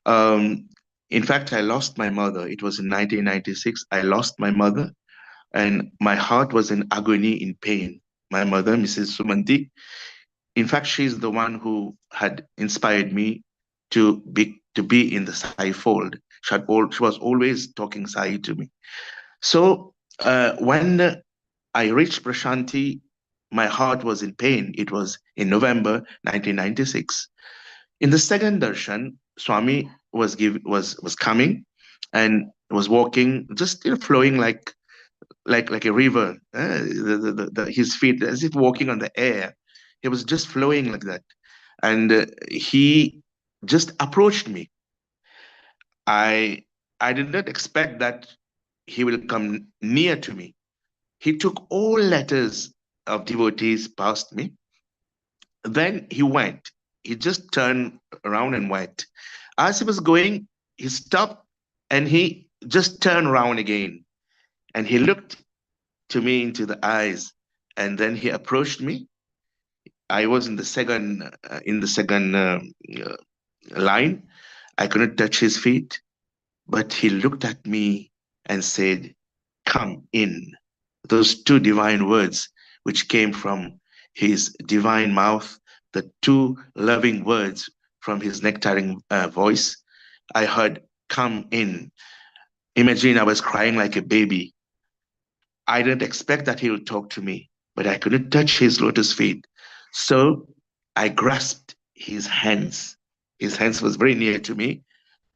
In fact, I lost my mother. It was in 1996. I lost my mother, and my heart was in agony, in pain. My mother, Mrs. Sumanti, in fact, she's the one who had inspired me to be in the Sai fold. She was always talking Sai to me. So when I reached Prashanti, my heart was in pain. It was in November 1996. In the second darshan, Swami was coming and was walking, just flowing like a river. His feet as if walking on the air. He was just flowing like that, and he just approached me. I did not expect that he will come near to me. He took all letters of devotees past me. Then he went. He just turned around and went. As he was going, he stopped and he just turned around again. And he looked to me into the eyes, and then he approached me. I was in the second line. I couldn't touch his feet, but he looked at me and said, "Come in." Those two divine words which came from his divine mouth, the two loving words from his nectaring voice, I heard, "Come in." Imagine I was crying like a baby. I didn't expect that he would talk to me, but I couldn't touch his lotus feet. So I grasped his hands. His hands was very near to me,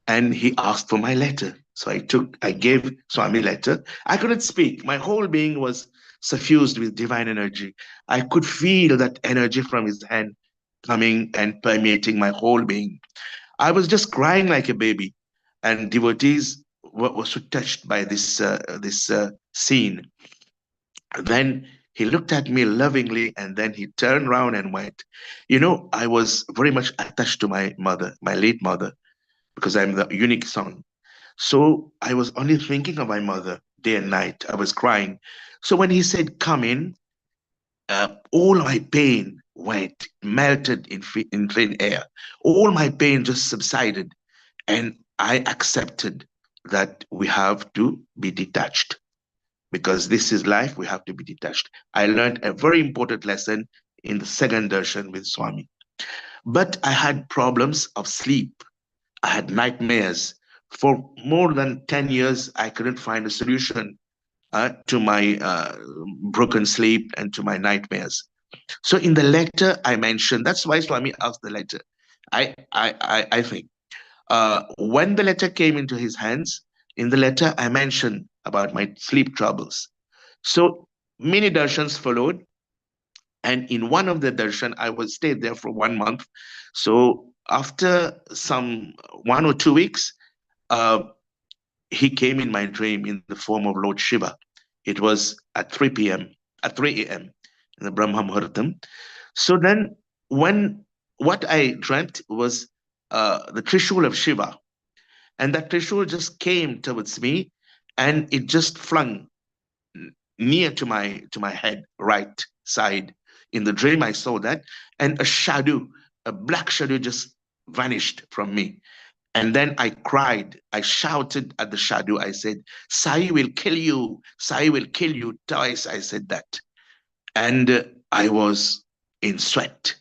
and he asked for my letter. So I gave Swami letter. I couldn't speak. My whole being was suffused with divine energy. I could feel that energy from his hand coming and permeating my whole being. I was just crying like a baby, and devotees were so touched by this scene. Then he looked at me lovingly, and then he turned around and went. I was very much attached to my mother, my late mother, because I'm the unique son. So I was only thinking of my mother day and night. I was crying. So when he said, "Come in," all my pain went, melted in thin air. All my pain just subsided. And I accepted that we have to be detached. Because this is life, we have to be detached. I learned a very important lesson in the second darshan with Swami. But I had problems of sleep. I had nightmares. For more than 10 years, I couldn't find a solution to my broken sleep and to my nightmares. So in the letter I mentioned, that's why Swami asked the letter. I think when the letter came into his hands, in the letter I mentioned about my sleep troubles. So many darshans followed, and in one of the darshan I was stayed there for 1 month. So after some 1 or 2 weeks, he came in my dream in the form of Lord Shiva. It was at 3 a.m. in the Brahma Muhurtam. So then what I dreamt was the Trishul of Shiva. And that Trishul just came towards me, and it just flung near to my head, right side. In the dream, I saw that, and a shadow, a black shadow, just vanished from me. And then I cried. I shouted at the shadow. I said, "Sai will kill you. Sai will kill you." Twice I said that, and I was in sweat.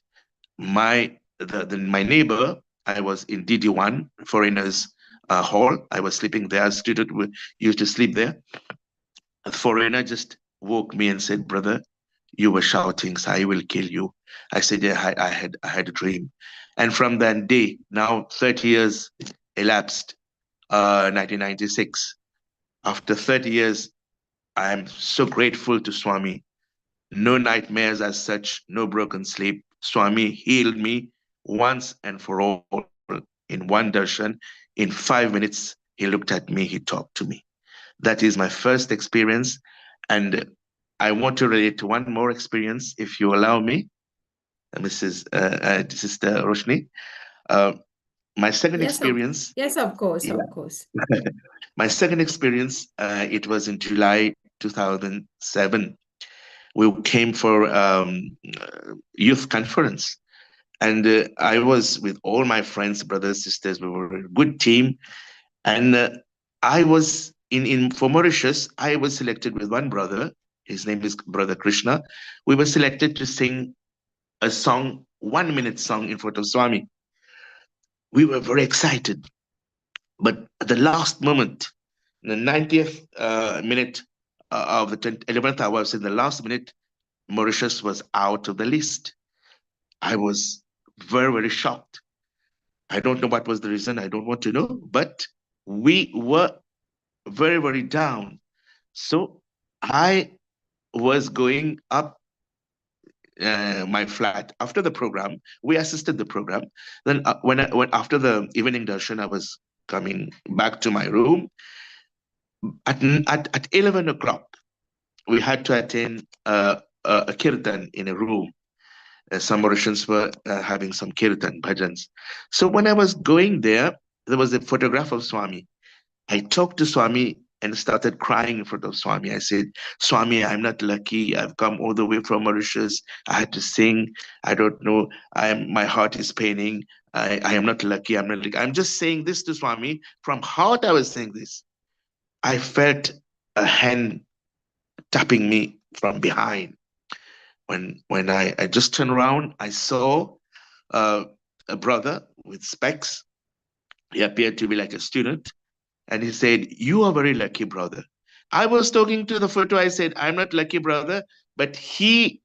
My neighbor, I was in DD1, foreigners hall. I was sleeping there. A student used to sleep there. A foreigner just woke me and said, "Brother, you were shouting, Sai will kill you." I said, "Yeah, I had a dream." And from that day, now 30 years elapsed, 1996. After 30 years, I'm so grateful to Swami. No nightmares as such, no broken sleep. Swami healed me once and for all in one darshan. In 5 minutes, he looked at me, he talked to me. That is my first experience. And I want to relate to one more experience, if you allow me, Mrs. Sister Roshni. My second experience. Yes, of course, Yeah. of course. My second experience, it was in July 2007. We came for youth conference, and I was with all my friends, brothers, sisters. We were a good team, and I was for Mauritius. I was selected with one brother. His name is Brother Krishna. We were selected to sing a song, 1 minute song in front of Swami. We were very excited, but at the last moment, in the 90th minute of the 11th hour, I was in the last minute, Mauritius was out of the list. I was very, very shocked. I don't know what was the reason. I don't want to know, but we were very, very down. So I was going up my flat after the program. We assisted the program. Then when after the evening darshan, I was coming back to my room. At 11 o'clock, we had to attend a kirtan in a room. Some Mauritians were having some kirtan bhajans. So when I was going there was a photograph of Swami. I talked to Swami and started crying in front of Swami. I said, "Swami, I'm not lucky. I've come all the way from Mauritius. I had to sing. I don't know. My heart is paining. I am not lucky. I'm not lucky." I'm just saying this to Swami. From heart, I was saying this. I felt a hand tapping me from behind. When I just turned around, I saw a brother with specs. He appeared to be like a student. And he said, "You are very lucky, brother." I was talking to the photo. I said, "I'm not lucky, brother." But he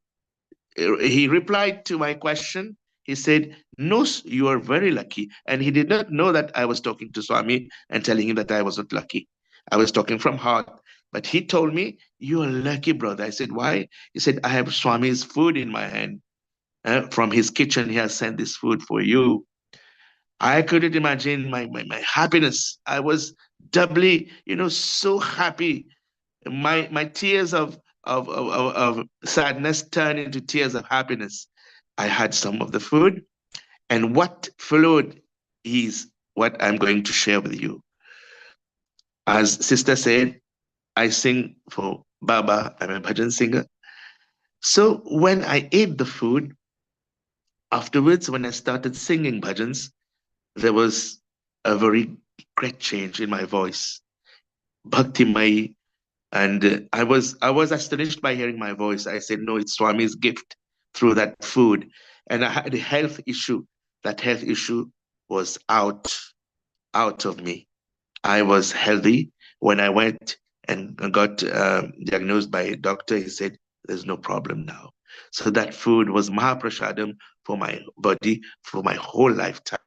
replied to my question. He said, "No, you are very lucky." And he did not know that I was talking to Swami and telling him that I was not lucky. I was talking from heart. But he told me, "You are lucky, brother." I said, "Why?" He said, "I have Swami's food in my hand. From his kitchen, he has sent this food for you." I couldn't imagine my happiness. I was doubly, so happy. My tears of sadness turned into tears of happiness. I had some of the food, and what followed is what I'm going to share with you. As Sister said, I sing for Baba. I'm a bhajan singer. So when I ate the food, afterwards, when I started singing bhajans, there was a very great change in my voice. Bhakti Mai. And I was astonished by hearing my voice. I said, "No, it's Swami's gift through that food." And I had a health issue. That health issue was out of me. I was healthy. When I went and got diagnosed by a doctor, he said, "There's no problem now." So that food was Mahaprashadam for my body for my whole lifetime.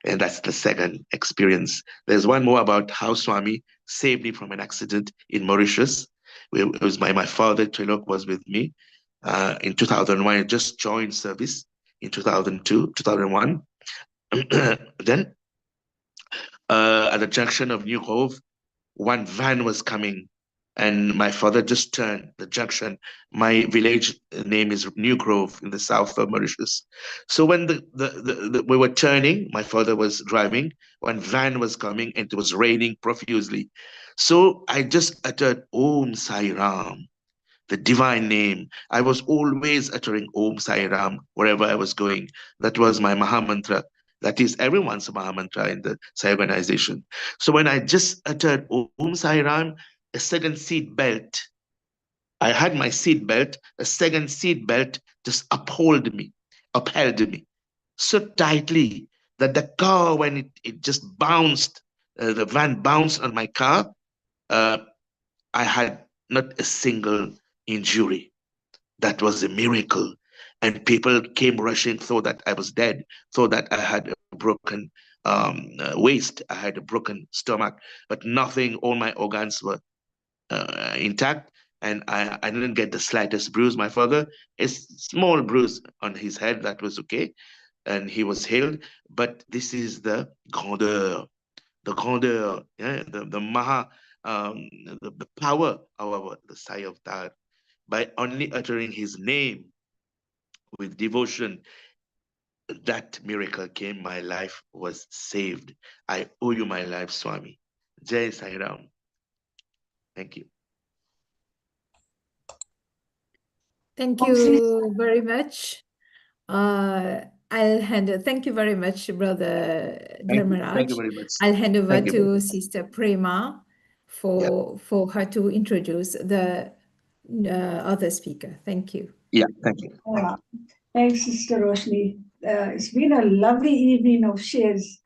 And that's the second experience. There's one more about how Swami saved me from an accident in Mauritius. It was my father, Trilok, was with me in 2001. I just joined service in 2002, 2001. Then at the junction of New Hove, one van was coming and my father just turned the junction. My village name is New Grove in the south of Mauritius. So when we were turning, my father was driving, one van was coming and it was raining profusely. So I just uttered Om Sai Ram, the divine name. I was always uttering Om Sai Ram wherever I was going. That was my Maha Mantra. That is everyone's Maha Mantra in the Sai organization. So when I just uttered Om Sai Ram, a second seat belt, I had my seat belt, a second seat belt just upheld me so tightly that the car, when it just bounced, the van bounced on my car, I had not a single injury. That was a miracle. And people came rushing, thought that I was dead, thought that I had a broken waist, I had a broken stomach, but nothing, all my organs were intact. And I didn't get the slightest bruise. My father, a small bruise on his head, that was okay. And he was healed. But this is the grandeur, yeah, the Maha, the power of the Sai Avatar. By only uttering his name with devotion, that miracle came, my life was saved. I owe you my life, Swami. Jai Sai Ram. Thank you. Thank you very much. Thank you very much, Brother Dharmaraj. Thank you very much. I'll hand over Thank you very to much. Sister Prema for her to introduce the other speaker. Thank you. Yeah, thank you. Thanks, Sister Roshni. It's been a lovely evening of shares,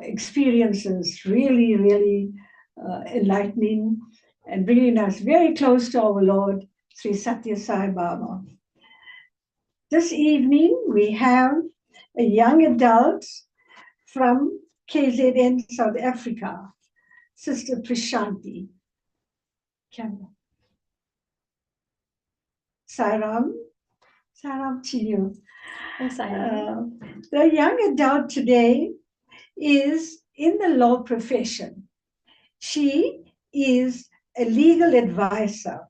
experiences, really, really enlightening and bringing us very close to our Lord, Sri Sathya Sai Baba. This evening, we have a young adult from KZN, South Africa, Sister Prashanti. Sairam to you. The young adult today is in the law profession. She is a legal advisor.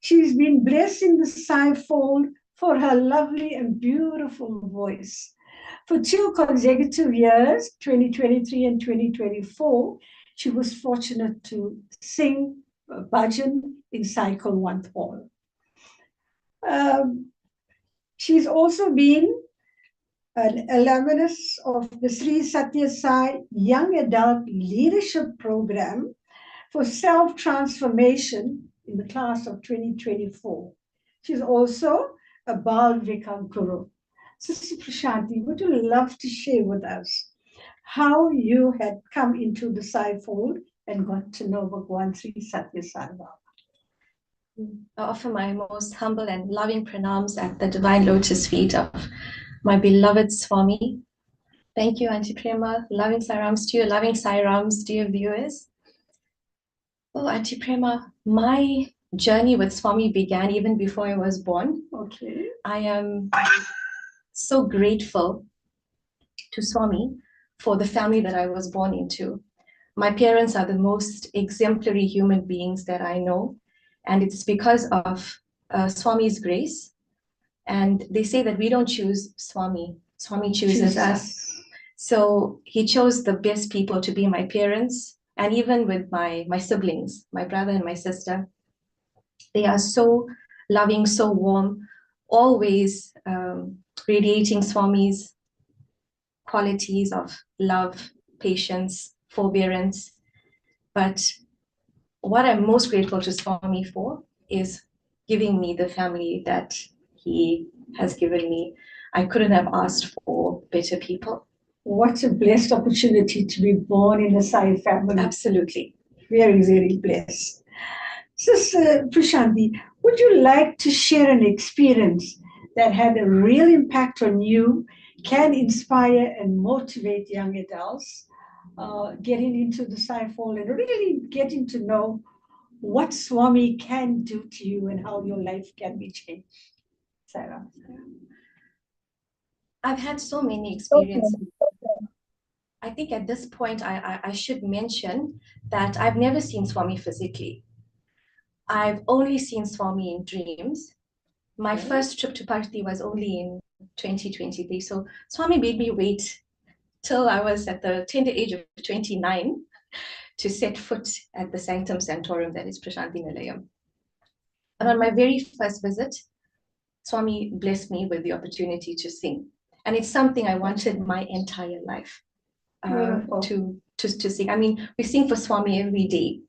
She's been blessed in the Sai fold for her lovely and beautiful voice. For 2 consecutive years, 2023 and 2024, she was fortunate to sing bhajan in Sai Kulwant Hall. She's also been an alumnus of the Sri Sathya Sai Young Adult Leadership Program for Self-Transformation in the class of 2024. She's also a Bal Vikar Guru. Sister Prashanti, would you love to share with us how you had come into the Sai fold and got to know Bhagawan Sri Sathya Sai Baba? I offer my most humble and loving pranams at the divine lotus feet of my beloved Swami. Thank you, Auntie Prema. Loving Sairams to you, loving Sairams, dear viewers. Oh, Auntie Prema, my journey with Swami began even before I was born. Okay. I am so grateful to Swami for the family that I was born into. My parents are the most exemplary human beings that I know. And it's because of Swami's grace. And they say that we don't choose Swami. Swami chooses us. So he chose the best people to be my parents. And even with my siblings, my brother and my sister, they are so loving, so warm, always radiating Swami's qualities of love, patience, forbearance. But what I'm most grateful to Swami for is giving me the family that he has given me. I couldn't have asked for better people. What a blessed opportunity to be born in a Sai family. Absolutely. Very, very blessed. Sister Prashanti, would you like to share an experience that had a real impact on you, can inspire and motivate young adults getting into the Sai fold and really getting to know what Swami can do to you and how your life can be changed? Sarah. I've had so many experiences. I think at this point, I should mention that I've never seen Swami physically. I've only seen Swami in dreams. My first trip to Parthi was only in 2023. So Swami made me wait till I was at the tender age of 29 to set foot at the Sanctum Sanctorum, that is Prashanti Nilayam. And on my very first visit, Swami blessed me with the opportunity to sing. And it's something I wanted my entire life to sing. I mean, we sing for Swami every day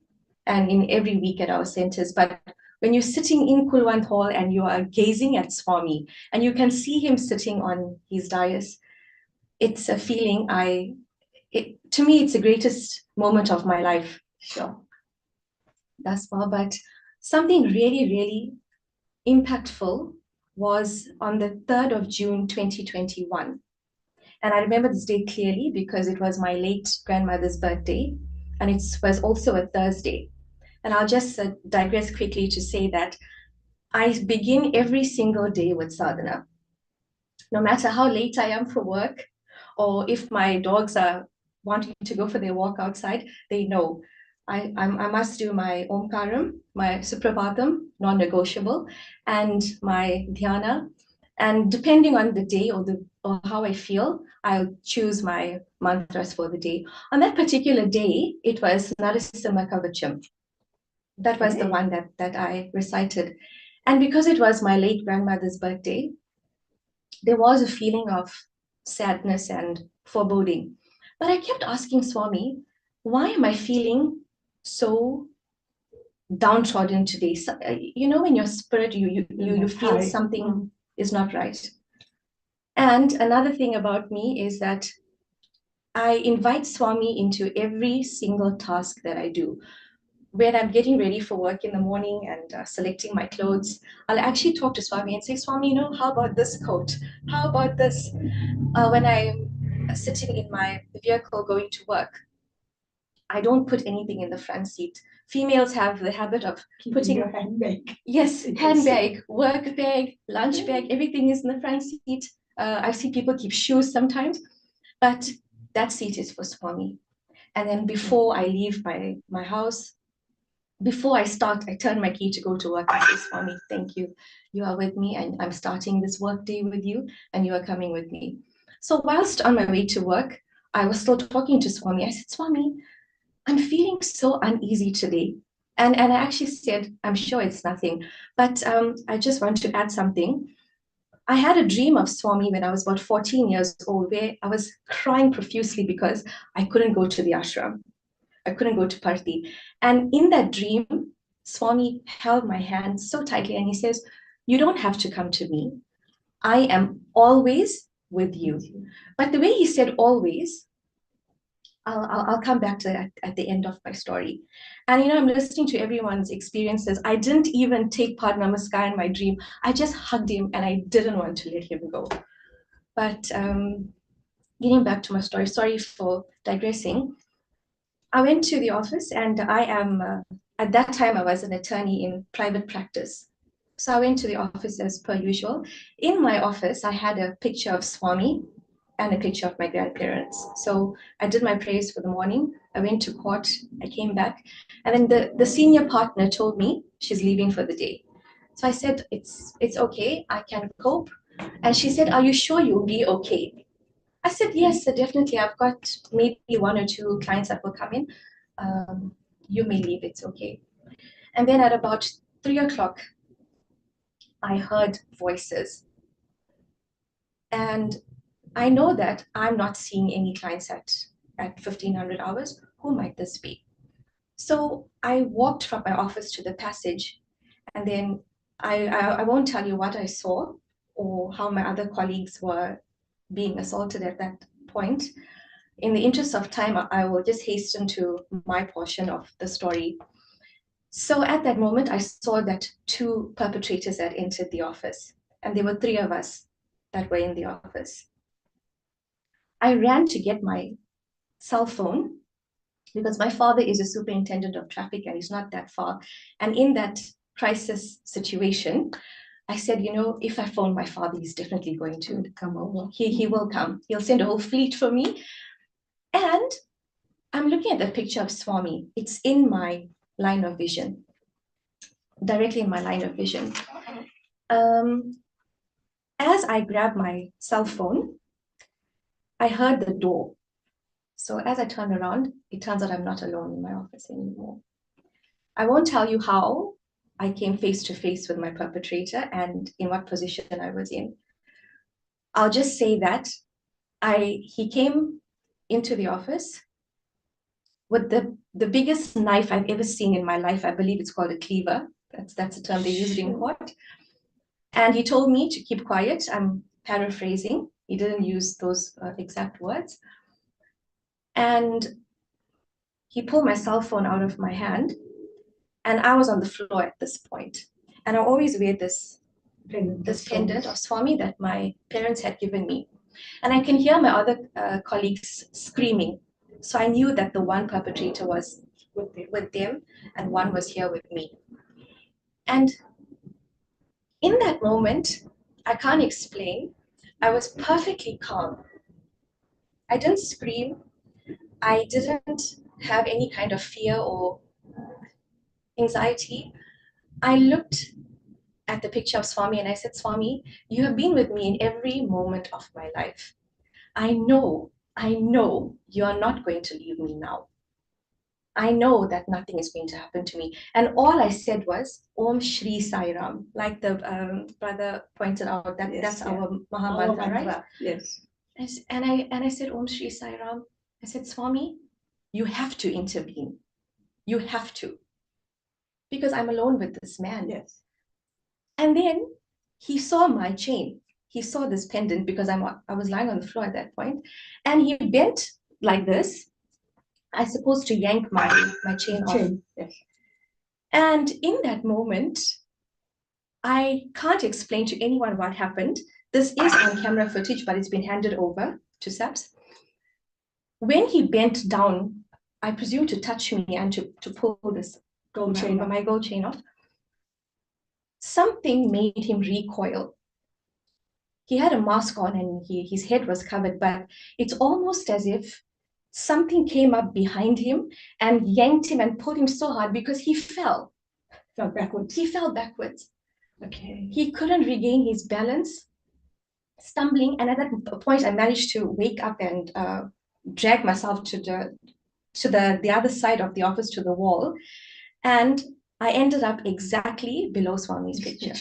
and in every week at our centers. But when you're sitting in Kulwant Hall and you are gazing at Swami and you can see him sitting on his dais, it's a feeling to me, it's the greatest moment of my life. Sure. That's all. But something really, really impactful was on the 3rd of June, 2021. And I remember this day clearly because it was my late grandmother's birthday, and it was also a Thursday. And I'll just digress quickly to say that I begin every single day with sadhana. No matter how late I am for work, or if my dogs are wanting to go for their walk outside, they know I must do my Omkaram, my Suprabhatam, non-negotiable, and my Dhyana. And depending on the day or how I feel, I'll choose my mantras for the day. On that particular day, it was Narasimha Kavacham. That was the one that I recited. And because it was my late grandmother's birthday, there was a feeling of sadness and foreboding. But I kept asking Swami, why am I feeling so downtrodden today? So, in your spirit, you feel something is not right. And another thing about me is that I invite Swami into every single task that I do. When I'm getting ready for work in the morning and selecting my clothes, I'll actually talk to Swami and say, Swami, how about this coat? How about this? When I'm sitting in my vehicle going to work, I don't put anything in the front seat. Females have the habit of putting your handbag. Yes, handbag, work bag, lunch bag, everything is in the front seat. I see people keep shoes sometimes, but that seat is for Swami. And then before I leave my house, before I start, I turn my key to go to work and say, Swami, thank you. You are with me and I'm starting this work day with you and you are coming with me. So whilst on my way to work, I was still talking to Swami. I said, Swami, I'm feeling so uneasy today. And I actually said, I'm sure it's nothing, but I just want to add something. I had a dream of Swami when I was about 14 years old, where I was crying profusely because I couldn't go to the ashram. I couldn't go to Parthi. And in that dream, Swami held my hand so tightly and he says, you don't have to come to me. I am always with you. But the way he said always, I'll come back to that at the end of my story. And I'm listening to everyone's experiences. I didn't even take part Namaskar in my dream. I just hugged him and I didn't want to let him go. But getting back to my story, sorry for digressing. I went to the office and I am, at that time I was an attorney in private practice. So I went to the office as per usual. In my office, I had a picture of Swami and a picture of my grandparents. So I did my prayers for the morning. I went to court, I came back. And then the senior partner told me she's leaving for the day. So I said, it's okay, I can cope. And she said, are you sure you'll be okay? I said, yes, definitely. I've got maybe 1 or 2 clients that will come in. You may leave, it's okay. And then at about 3 o'clock, I heard voices. And I know that I'm not seeing any clients at 1500 hours. Who might this be? So I walked from my office to the passage, and then I won't tell you what I saw or how my other colleagues were being assaulted at that point. In the interest of time, I will just hasten to my portion of the story. So at that moment, I saw that 2 perpetrators had entered the office, and there were 3 of us that were in the office. I ran to get my cell phone because my father is a superintendent of traffic and he's not that far. And in that crisis situation, I said, if I phone my father, he's definitely going to come over. He will come. He'll send a whole fleet for me. And I'm looking at the picture of Swami. It's in my line of vision. directly in my line of vision. As I grabbed my cell phone, I heard the door. So as I turned around, it turns out I'm not alone in my office anymore. I won't tell you how I came face to face with my perpetrator and in what position I was in. I'll just say that he came into the office with the biggest knife I've ever seen in my life. I believe it's called a cleaver. That's the term they used in court. And he told me to keep quiet. I'm paraphrasing. He didn't use those exact words. And he pulled my cell phone out of my hand, and I was on the floor at this point. And I always wear this pendant of Swami that my parents had given me. And I can hear my other colleagues screaming. So I knew that the one perpetrator was with them and one was here with me. And in that moment, I can't explain, I was perfectly calm. I didn't scream. I didn't have any kind of fear or anxiety. I looked at the picture of Swami and I said, Swami, you have been with me in every moment of my life. I know you are not going to leave me now. I know that nothing is going to happen to me. And all I said was, Om Shri Sai Ram, like the brother pointed out, that's our Maha Mantra, right? Yes. And I said, Om Shri Sai Ram. I said, Swami, you have to intervene. You have to. Because I'm alone with this man. Yes. And then he saw my chain. He saw this pendant because I was lying on the floor at that point. And he bent like this, I supposed to yank my chain off. Yes. And in that moment, I can't explain to anyone what happened. This is on camera footage, but it's been handed over to SAPS. When he bent down, I presume to touch me and to pull this my gold chain off, something made him recoil. He had a mask on and his head was covered, but it's almost as if something came up behind him and yanked him and pulled him so hard because he fell. Fell backwards. He fell backwards. Okay. He couldn't regain his balance, stumbling. And at that point, I managed to wake up and drag myself to the other side of the office, to the wall. And I ended up exactly below Swami's picture.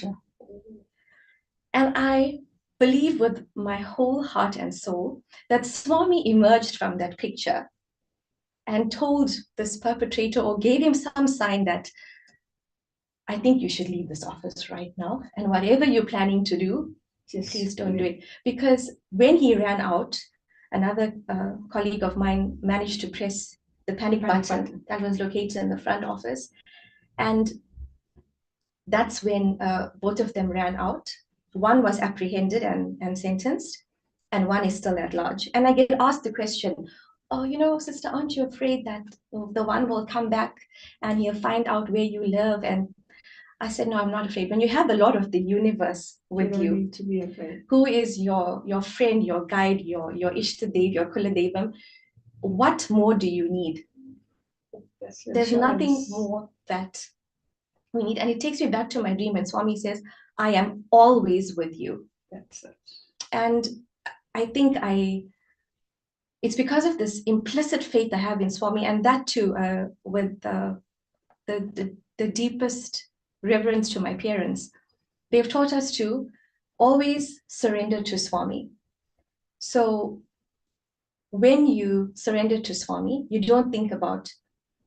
And I believe with my whole heart and soul that Swami emerged from that picture and told this perpetrator or gave him some sign that I think you should leave this office right now. And whatever you're planning to do, please don't do it. Because when he ran out, another colleague of mine managed to press the panic button that was located in the front office. And that's when both of them ran out. One was apprehended and sentenced, and one is still at large. And I get asked the question, oh, sister, aren't you afraid that the one will come back and he'll find out where you live? And I said, no, I'm not afraid. When you have the Lord of the universe with you, need to be afraid. Who is your friend, your guide, your Ishtadev, your Kuladevam, what more do you need? There's nothing more that we need. And it takes me back to my dream when Swami says, I am always with you. That's it. And I think it's because of this implicit faith I have in Swami, and that too with the deepest reverence to my parents. They've taught us to always surrender to Swami. So when you surrender to Swami, you don't think about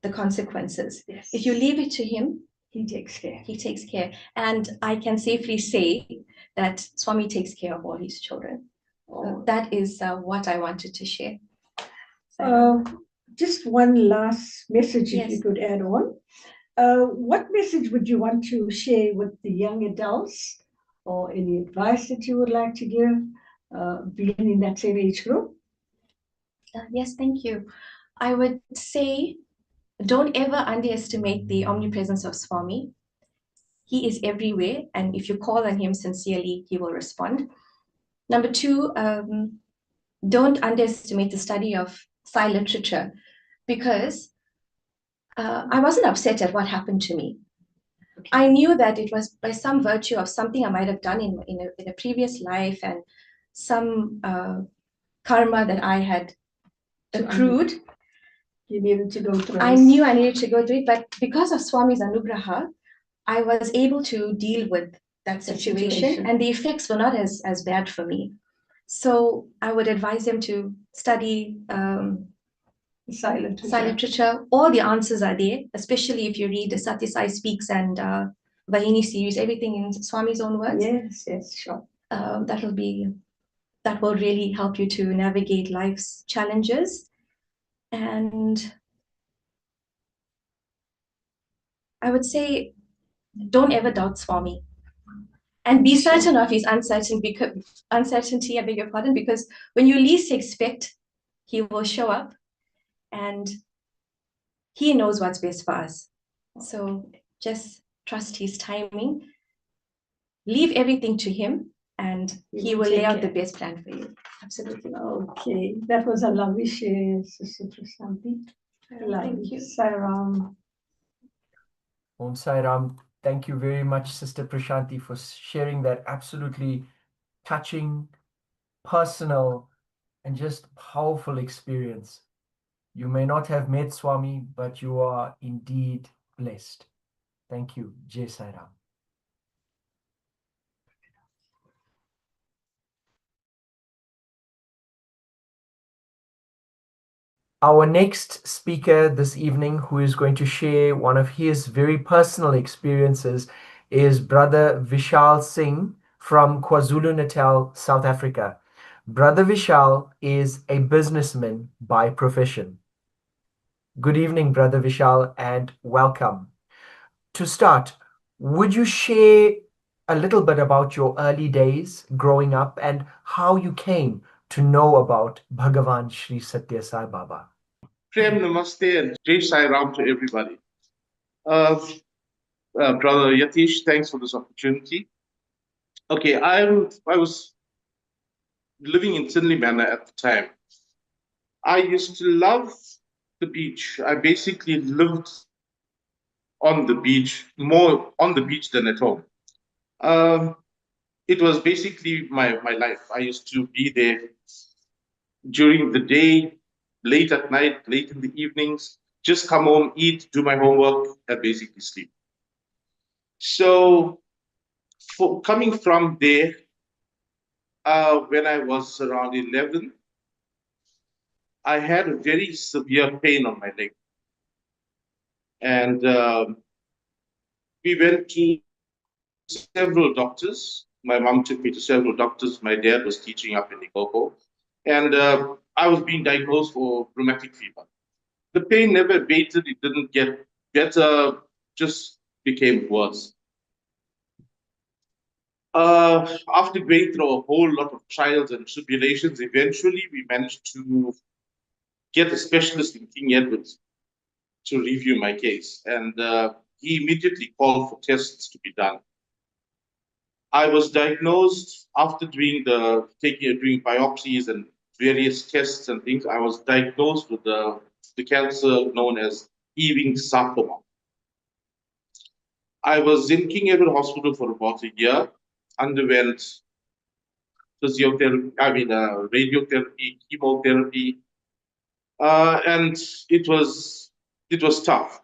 the consequences. Yes. If you leave it to him, he takes care. He takes care. And I can safely say that Swami takes care of all his children. So that is what I wanted to share. Just one last message, if Yes. you could add on. What message would you want to share with the young adults, or any advice that you would like to give, being in that same age group? Yes, thank you. I would say, don't ever underestimate the omnipresence of Swami. He is everywhere, and if you call on him sincerely, he will respond. Number two, don't underestimate the study of Sai literature, because I wasn't upset at what happened to me. I knew that it was by some virtue of something I might have done in a previous life and some karma that I had accrued. You needed to go through I this. knew I needed to go through it, but because of Swami's anugraha, I was able to deal with that situation, and the effects were not as bad for me. So I would advise them to study silent literature. All the answers are there, especially if you read the Sathya Sai Speaks and Vahini series, everything in Swami's own words. Yes, sure. That will really help you to navigate life's challenges. And I would say, don't ever doubt Swami. And be certain of his uncertainty, I beg your pardon, because when you least expect, he will show up and he knows what's best for us. So just trust his timing, leave everything to him, and he will lay out the best plan for you. Absolutely. Okay, that was a lovely share, Sister Prasanthi. Thank you. Sairam. Om Sai Ram. Thank you very much, Sister Prashanti, for sharing that absolutely touching, personal, and just powerful experience. You may not have met Swami, but you are indeed blessed. Thank you. Jai Sai Ram. Our next speaker this evening, who is going to share one of his very personal experiences, is Brother Vishal Singh from KwaZulu-Natal, South Africa. Brother Vishal is a businessman by profession. Good evening, Brother Vishal, and welcome. To start, would you share a little bit about your early days growing up and how you came to know about Bhagawan Sri Sathya Sai Baba? Prem Namaste and Jai Sai Ram to everybody. Brother Yatish, thanks for this opportunity. Okay, I was living in Tinley Manor at the time. I used to love the beach. I basically lived on the beach, more on the beach than at home. It was basically my life. I used to be there during the day, late at night, late in the evenings, just come home, eat, do my homework, and basically sleep. So coming from there, when I was around 11, I had a very severe pain on my leg. And we went to several doctors. My mom took me to several doctors. My dad was teaching up in Limpopo. And I was being diagnosed for rheumatic fever. The pain never abated. It didn't get better, just became worse. After going through a whole lot of trials and tribulations, eventually we managed to get a specialist in King Edward's to review my case. And he immediately called for tests to be done. I was diagnosed after doing biopsies and various tests and things. I was diagnosed with the cancer known as Ewing sarcoma. I was in King Edward Hospital for about a year, underwent physiotherapy, radiotherapy, chemotherapy, and it was tough.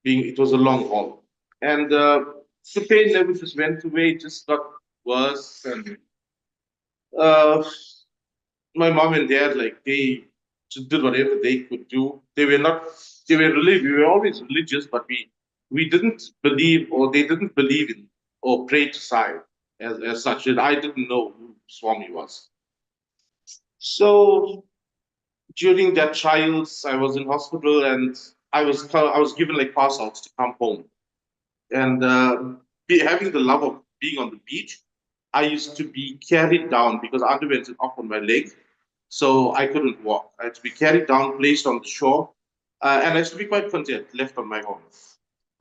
It was a long haul, and the pain never just went away; it just got worse. And my mom and dad, they just did whatever they could do. They were religious. We were always religious, but we didn't believe, or they didn't believe in or pray to Sai as such. And I didn't know who Swami was. So during that trials, I was in hospital, and I was given pass outs to come home. And having the love of being on the beach, I used to be carried down because I underwent an op on my leg, so I couldn't walk. I had to be carried down, placed on the shore, and I used to be quite content, left on my own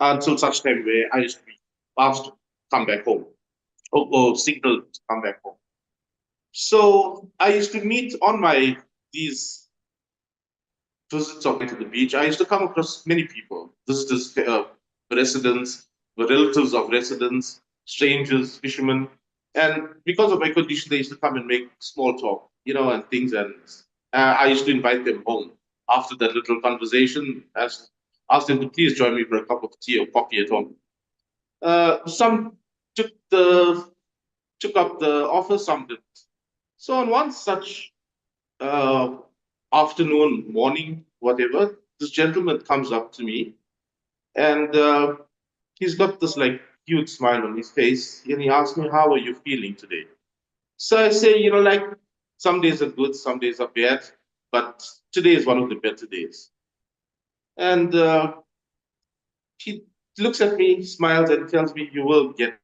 until such time where I used to be asked to come back home or signaled to come back home. So I used to meet on these visits to the beach. I used to come across many people, visitors, residents, were relatives of residents, strangers, fishermen. And because of my condition, they used to come and make small talk, and things. And I used to invite them home after that little conversation. Asked them to please join me for a cup of tea or coffee at home. Some took up the offer, some didn't. So on one such afternoon, morning, whatever, this gentleman comes up to me, and he's got this like huge smile on his face, and he asks me, "How are you feeling today?" So I say, like some days are good, some days are bad, but today is one of the better days. And he looks at me, smiles, and tells me, "You will get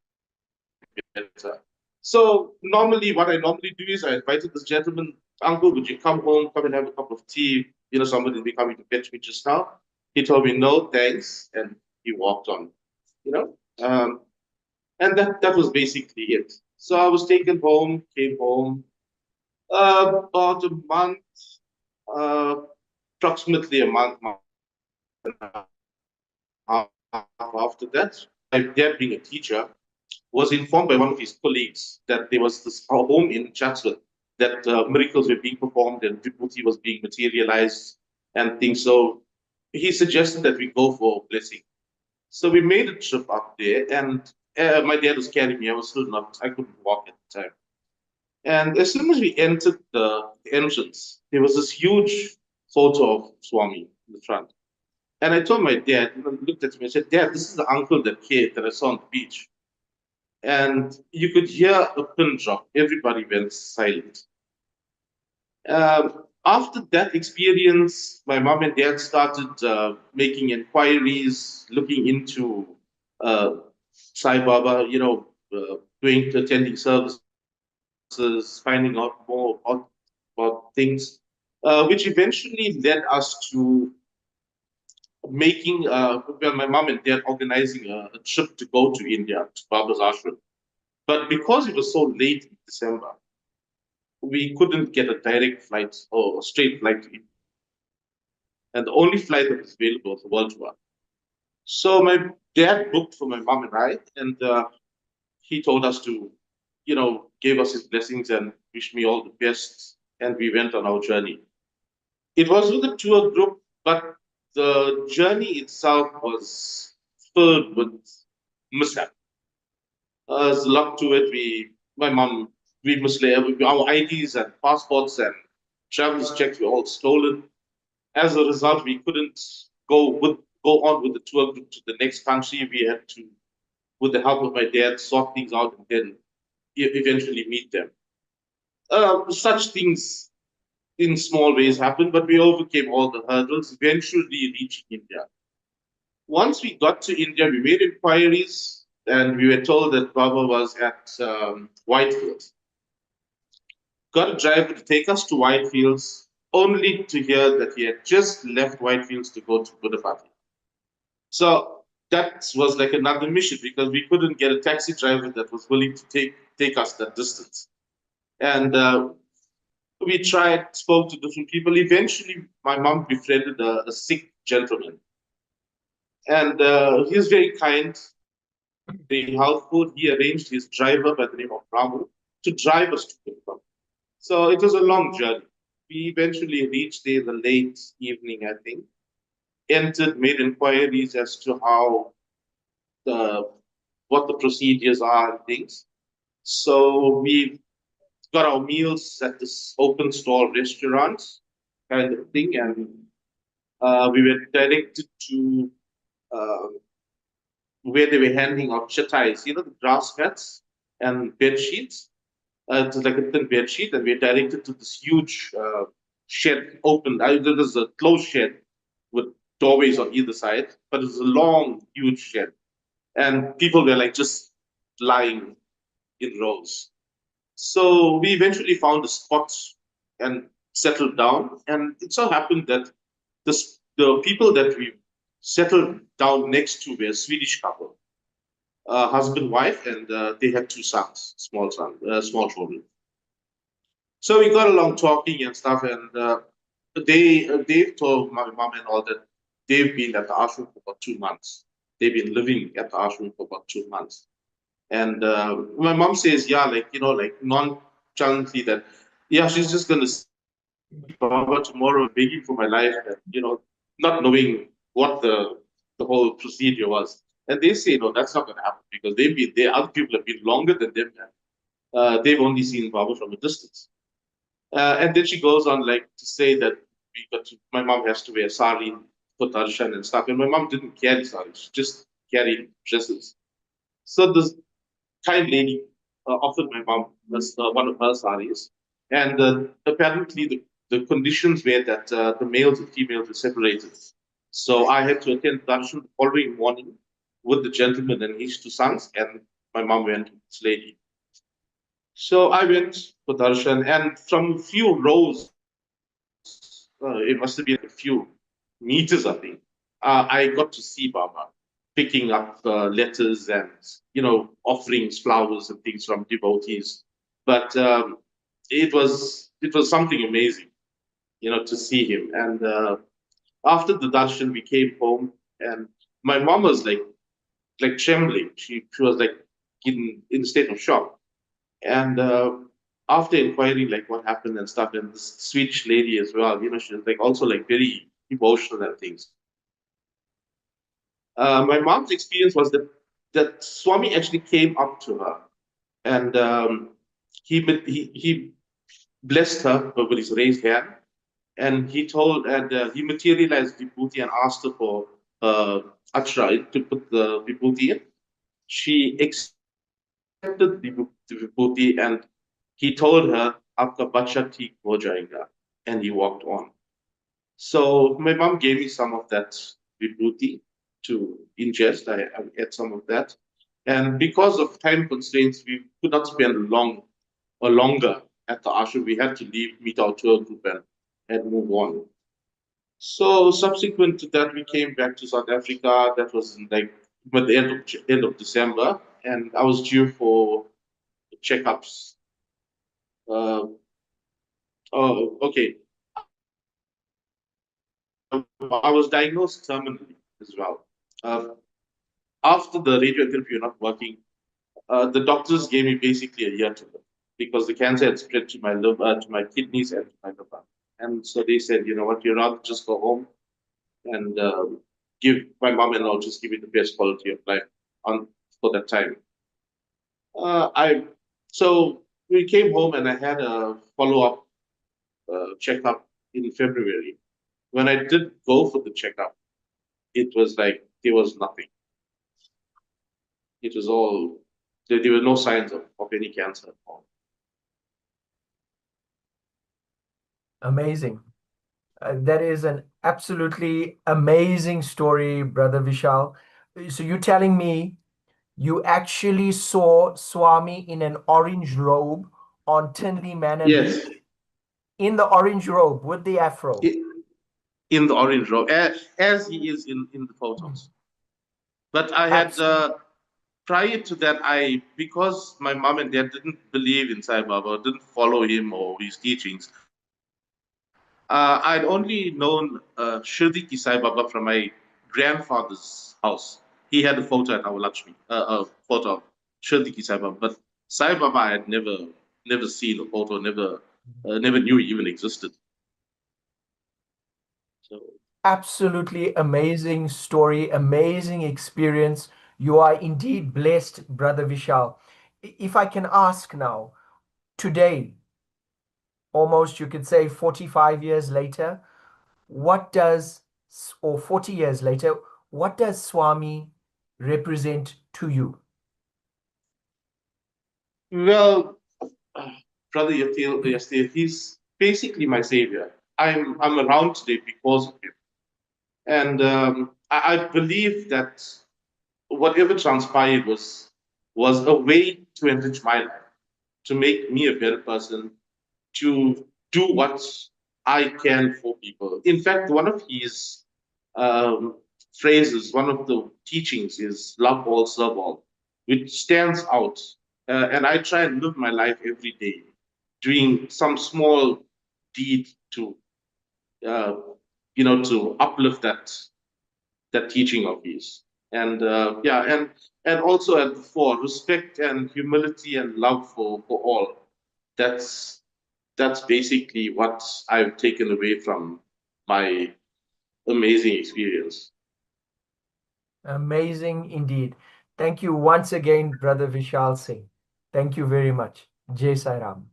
better." So normally, what I normally do is I invited this gentleman, "Uncle, would you come home, come and have a cup of tea? Somebody will be coming to fetch me just now." He told me, "No, thanks," and he walked on. And that was basically it. So I was taken home, came home about a month, approximately a month and a half after that. My dad, being a teacher, was informed by one of his colleagues that there was this home in Chatsworth that miracles were being performed and vibhuti was being materialized and things. So he suggested that we go for blessing. So we made a trip up there, and my dad was carrying me. I couldn't walk at the time. And as soon as we entered the entrance, there was this huge photo of Swami in the front. And I told my dad, looked at me and said, "Dad, this is the uncle that I saw on the beach." And you could hear a pin drop. Everybody went silent. After that experience, my mom and dad started making inquiries, looking into Sai Baba, attending services, finding out more about things, which eventually led us to making, my mom and dad organizing a trip to go to India, to Baba's ashram. But because it was so late in December, we couldn't get a direct flight or a straight flight to India. And the only flight that was available was a world tour. So my dad booked for my mom and I, and he told us to, gave us his blessings and wished me all the best. And we went on our journey. It was with a tour group, but the journey itself was filled with mishap. There's a lot to it. We misled our IDs and passports and travelers checks were all stolen. As a result, we couldn't go on with the tour group to the next country. We had to, with the help of my dad, sort things out and then eventually meet them. Such things in small ways happened, but we overcame all the hurdles, eventually reaching India. Once we got to India, we made inquiries, and we were told that Baba was at Whitefields. Got a driver to take us to Whitefields, only to hear that he had just left Whitefields to go to Budapest. So that was like another mission, because we couldn't get a taxi driver that was willing to take us that distance. And we spoke to different people. Eventually, my mom befriended a Sikh gentleman. And he was very kind, very helpful. He arranged his driver by the name of Ramu to drive us to Budapest. So it was a long journey. We eventually reached there the late evening, I think. Entered, made inquiries as to what the procedures are and things. So we got our meals at this open stall restaurant kind of thing, and we were directed to where they were handing out chatais, the grass mats and bed sheets. It was like a thin bed sheet, and we were directed to this huge shed, open. There was a closed shed with doorways on either side, but it was a long, huge shed. And people were like just lying in rows. So we eventually found a spot and settled down. And it so happened that the people that we settled down next to were a Swedish couple, husband, wife, and they had two sons, small children. So we got along talking and stuff, and they've told my mom and all that they've been at the ashram for about 2 months. they've been living at the ashram for about 2 months. And my mom says, yeah, like, like nonchalantly that, yeah, she's just going to see Baba tomorrow, begging for my life, and, not knowing what the whole procedure was. And they say, no, that's not going to happen because other people have been longer than them. They've only seen Baba from a distance. And then she goes on like to say that my mom has to wear sari for darshan and stuff. And my mom didn't carry sari; she just carried dresses. So this kind lady offered my mom one of her saris, and apparently the conditions were that the males and females were separated. So I had to attend darshan the following morning with the gentleman and his 2 sons, and my mom went with this lady. So I went for darshan, and from a few rows, it must have been a few meters, I think, I got to see Baba picking up letters and, offerings, flowers and things from devotees. But it was something amazing, to see him. And after the darshan, we came home, and my mom was like trembling. She was like in a state of shock. And after inquiring like what happened and stuff, and this Swedish lady as well, she was like also like very emotional and things. My mom's experience was that Swami actually came up to her, and he blessed her with his raised hand, and he materialized vibhuti and asked her for achra to put the vibhuti in. She accepted the vibhuti, and he told her, "Aapka bacha theek ho jayega," and he walked on. So my mom gave me some of that vibhuti to ingest. I ate some of that, and because of time constraints, we could not spend longer at the ashram. We had to leave, meet our tour group, and move on. So subsequent to that, we came back to South Africa. That was like at the end of December, and I was due for checkups. Okay. I was diagnosed terminally as well. After the radiotherapy not working, the doctors gave me basically a year to live because the cancer had spread to my liver, to my kidneys, and to my liver. And so they said, you know what, you'd rather just go home and give my mom and I'll just give you the best quality of life for that time. So we came home and I had a follow-up checkup in February. When I did go for the checkup, it was like there was nothing. It was all, there were no signs of any cancer at all. Amazing. That is an absolutely amazing story, Brother Vishal. So you're telling me you actually saw Swami in an orange robe on Tinley Manor Yes. Beach? In the orange robe with the afro? In the orange robe, as he is in the photos. But I had, prior to that, because my mom and dad didn't believe in Sai Baba, didn't follow him or his teachings, I'd only known Shirdiki Sai Baba from my grandfather's house. He had a photo at our Lakshmi, a photo of Shirdiki Sai Baba. But Sai Baba I had never seen a photo, never knew he even existed. So Absolutely amazing story, amazing experience. You are indeed blessed, Brother Vishal. If I can ask now, today, almost you could say 45 years later, or 40 years later, what does Swami represent to you? Well, Brother Yastir, he's basically my savior. I'm around today because of him. And I believe that whatever transpired was a way to enrich my life, to make me a better person, to do what I can for people. In fact, one of his phrases, one of the teachings is love all, serve all, which stands out. And I try and live my life every day, doing some small deed to, to uplift that teaching of his. And and also at the fore, respect and humility and love for all. That's basically what I've taken away from my amazing experience. Amazing indeed. Thank you once again, Brother Vishal Singh. Thank you very much. Jai Sai Ram.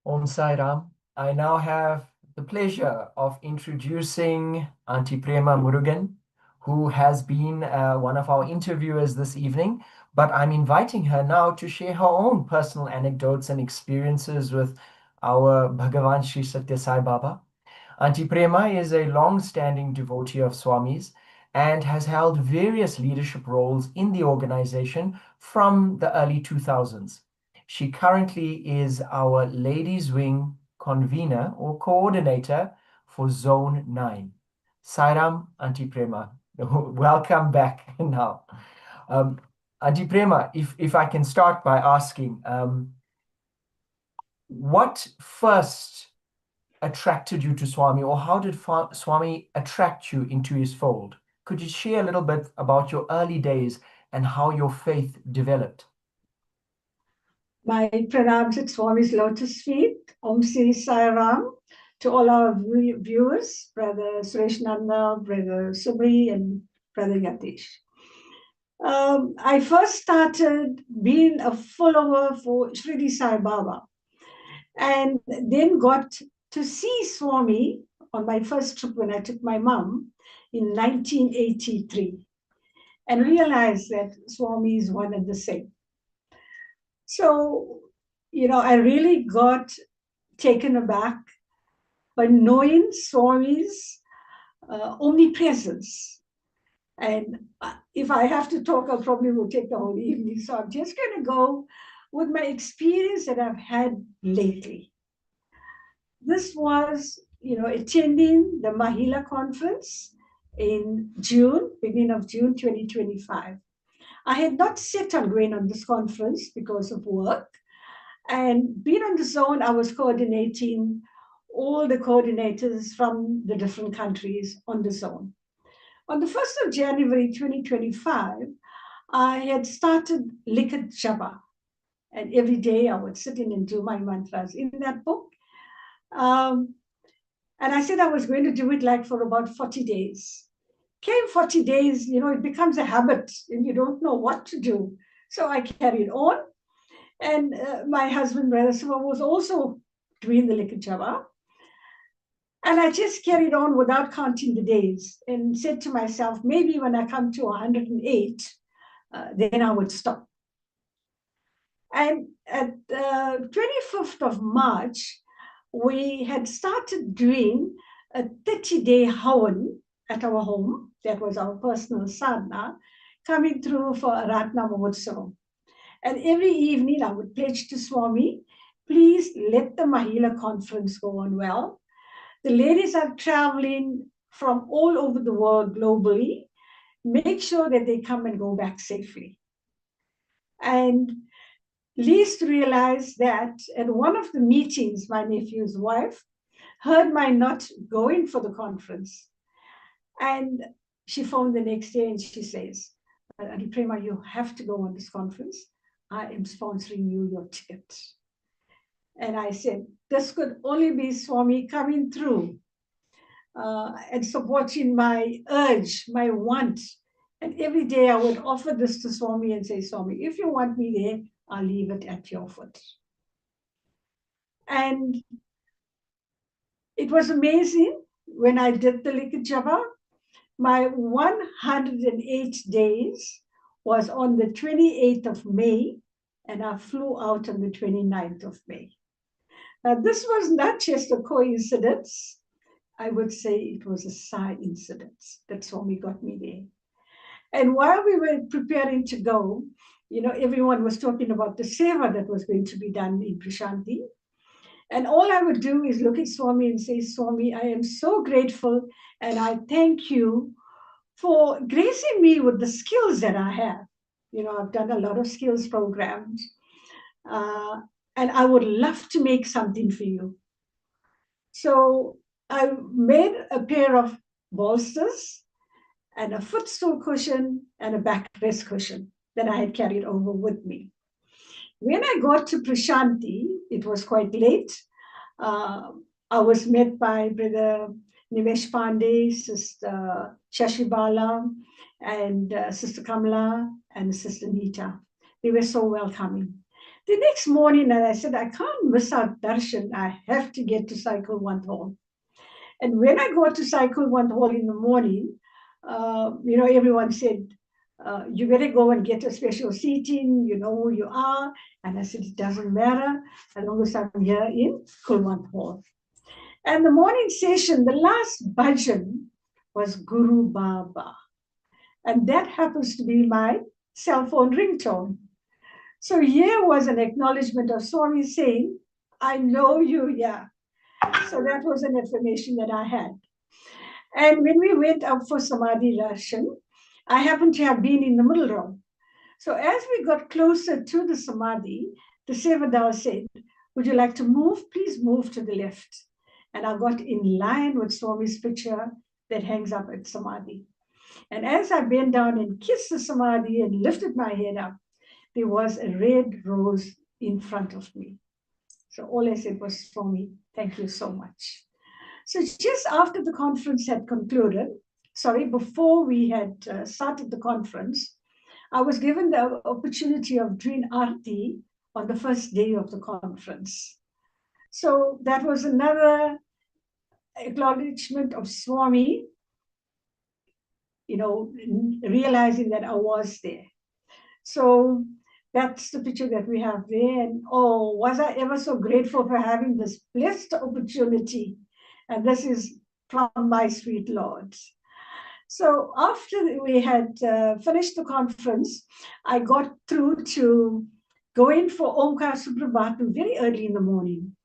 Om Sai Ram. I now have the pleasure of introducing Auntie Prema Murugan, who has been one of our interviewers this evening, but I'm inviting her now to share her own personal anecdotes and experiences with our Bhagavan Sri Sathya Sai Baba. Auntie Prema is a long-standing devotee of Swami's and has held various leadership roles in the organization from the early 2000s. She currently is our Ladies Wing convener or coordinator for Zone 9. Sairam, Auntie Prema. Welcome back now. Auntie Prema, if I can start by asking, what first attracted you to Swami, or how did Swami attract you into his fold? Could you share a little bit about your early days and how your faith developed? My pranams at Swami's lotus feet. Om Sri Sai Ram. To all our viewers, Brother Suresh Nanda, Brother Subri, and Brother Yatish. I first started being a follower for Sridi Sai Baba, and then got to see Swami on my first trip when I took my mom in 1983, and realized that Swami is one and the same. So, I really got taken aback by knowing Swami's omnipresence. And if I have to talk, I probably will take the whole evening. So I'm just going to go with my experience that I've had lately. This was, attending the Mahila conference in June, beginning of June 2025. I had not set on going on this conference because of work. And being on the zone, I was coordinating all the coordinators from the different countries on the zone. On the 1st of January 2025, I had started Likat Japa. And every day I would sit in and do my mantras in that book. And I said I was going to do it like for about 40 days. Came 40 days, it becomes a habit and you don't know what to do. So I carried on. And my husband, Brother Siva, was also doing the Likat Japa. And I just carried on without counting the days and said to myself, maybe when I come to 108, then I would stop. And at 25th of March, we had started doing a 30-day Havan at our home. That was our personal sadhana, coming through for Aratna Mahotsavam. And every evening I would pledge to Swami, please let the Mahila conference go on well. The ladies are traveling from all over the world globally. Make sure that they come and go back safely. And least realized that at one of the meetings, my nephew's wife heard my not going for the conference. And she phoned the next day and she says, Auntie Prema, you have to go on this conference. I am sponsoring you your ticket. And I said, this could only be Swami coming through and supporting my urge, my want. And every day I would offer this to Swami and say, Swami, if you want me there, I'll leave it at your foot. And it was amazing when I did the Likat Japa. My 108 days was on the 28th of May, and I flew out on the 29th of May. Now, this was not just a coincidence. I would say it was a Sai incident that Swami got me there. And while we were preparing to go, everyone was talking about the seva that was going to be done in Prashanti. And all I would do is look at Swami and say, Swami, I am so grateful and I thank you for gracing me with the skills that I have. I've done a lot of skills programs and I would love to make something for you. So I made a pair of bolsters and a footstool cushion and a backrest cushion that I had carried over with me. When I got to Prashanti, it was quite late. I was met by Brother Nimesh Pandey, Sister Shashibala, and Sister Kamala, and Sister Nita. They were so welcoming. The next morning, I said, I can't miss out darshan. I have to get to Cycle One Hall. And when I got to Cycle One Hall in the morning, everyone said, you better go and get a special seating, you know who you are. And I said, it doesn't matter, as long as I'm here in Kulwant Hall. And the morning session, the last bhajan was Guru Baba. And that happens to be my cell phone ringtone. So here was an acknowledgement of Swami saying, I know you here. So that was an affirmation that I had. And when we went up for Samadhi darshan, I happened to have been in the middle row. So as we got closer to the Samadhi, the Sevadal said, would you like to move? Please move to the left. And I got in line with Swami's picture that hangs up at Samadhi. And as I bent down and kissed the Samadhi and lifted my head up, there was a red rose in front of me. So all I said was, Swami, thank you so much. So just after the conference had concluded, before we had started the conference, I was given the opportunity of doing Aarti on the first day of the conference. So that was another acknowledgement of Swami, realizing that I was there. So that's the picture that we have there. And oh, was I ever so grateful for having this blessed opportunity. And this is from my sweet Lord. So after we had finished the conference, I got through to go in for Omkar Suprabhatu very early in the morning.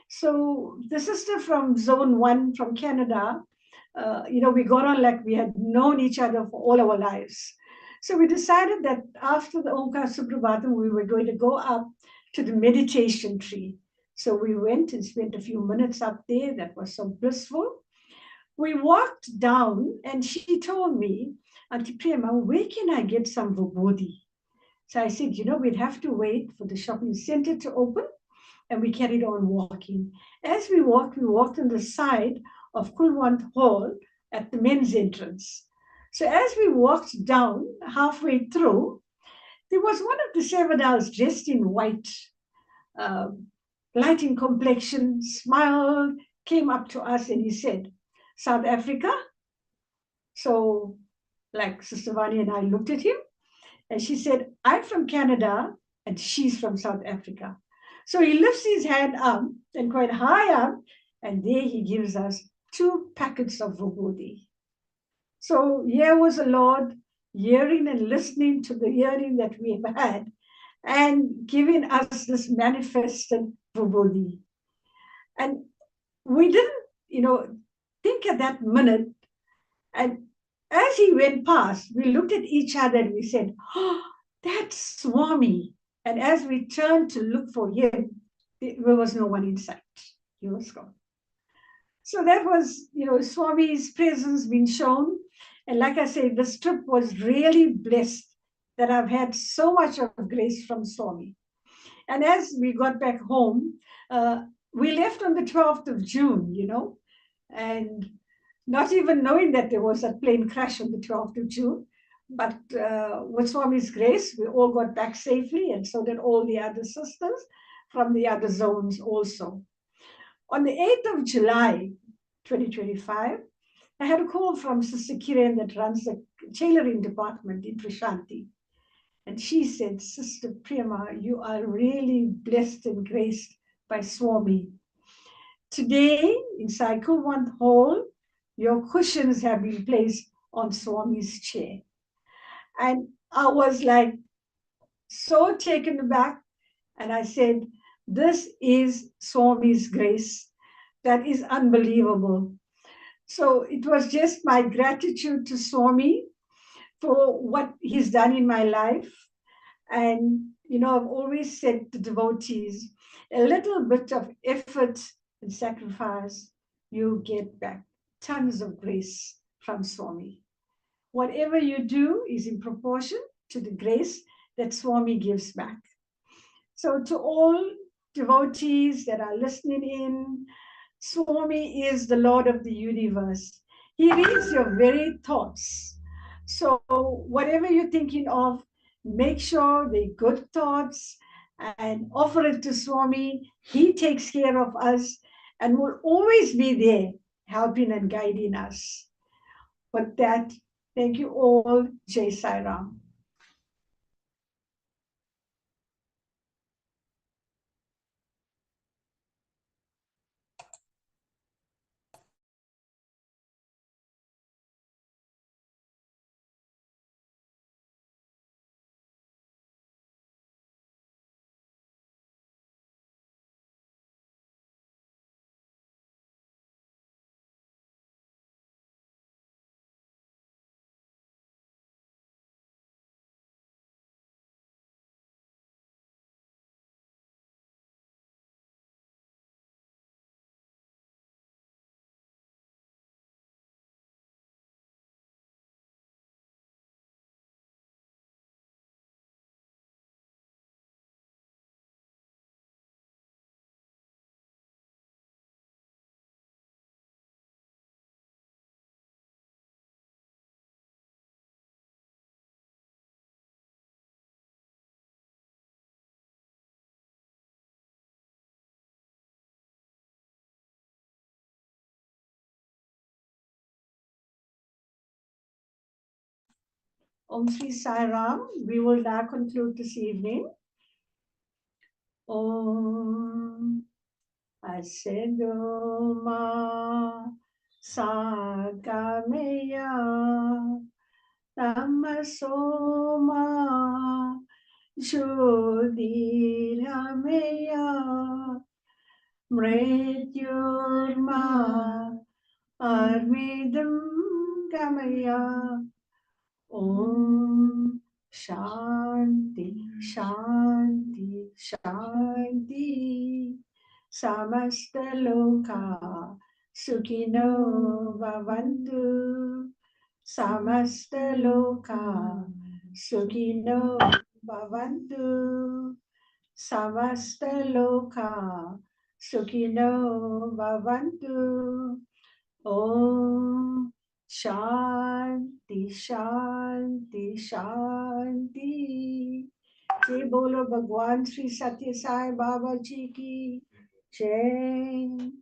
So the sister from Zone 1 from Canada, we got on like we had known each other for all our lives. So we decided that after the Omkar Suprabhatam, we were going to go up to the meditation tree. So we went and spent a few minutes up there. That was so blissful. We walked down and she told me, Auntie Prema, where can I get some vibhuti? So I said, we'd have to wait for the shopping center to open. And we carried on walking. As we walked on the side of Kulwant Hall at the men's entrance. So as we walked down halfway through, there was one of the Sevadals dressed in white, light in complexion, smiled, came up to us and he said, South Africa? So like Sister Vani and I looked at him and she said, I'm from Canada and she's from South Africa. So he lifts his hand up and quite high up and there he gives us 2 packets of vibhuti. So here was the Lord hearing and listening to the hearing that we have had and giving us this manifested vibhuti. And we didn't, think at that minute. And as he went past, we looked at each other and we said, oh, that's Swami. And as we turned to look for him, there was no one in sight. He was gone. So that was, Swami's presence being shown. And like I said, this trip was really blessed that I've had so much of grace from Swami. And as we got back home, we left on the 12th of June, and not even knowing that there was a plane crash on the 12th of June. But with Swami's grace, we all got back safely, and so did all the other sisters from the other zones also. On the 8th of July, 2025, I had a call from Sister Kiran that runs the tailoring department in Prashanti. And she said, Sister Prema, you are really blessed and graced by Swami. Today, in Cycle One Hall, your cushions have been placed on Swami's chair. And I was like so taken aback. And I said, this is Swami's grace. That is unbelievable. So it was just my gratitude to Swami for what he's done in my life. And, I've always said to devotees, a little bit of effort and sacrifice you get back tons of grace from Swami. Whatever you do is in proportion to the grace that Swami gives back. So to all devotees that are listening in, Swami is the Lord of the universe. He reads your very thoughts. So whatever you're thinking of, make sure they're good thoughts and offer it to Swami. He takes care of us and will always be there helping and guiding us. With that, thank you all. Jai Sai Ram. Om Sri Sai Ram. We will now conclude this evening. Om Asedoma Sagameya Tamasoma Jodirameya Mrityurma Arvidam Gamaya. Om Shanti, Shanti, Shanti. Samasta Loka Sukhino Bhavantu. Samasta Loka Sukhino Bhavantu. Samasta Loka Sukhino Bhavantu. Om Shanti, Shanti, Shanti. Jai Bolo Bhagwan Sri Sathya Sai Baba Ji ki Jai.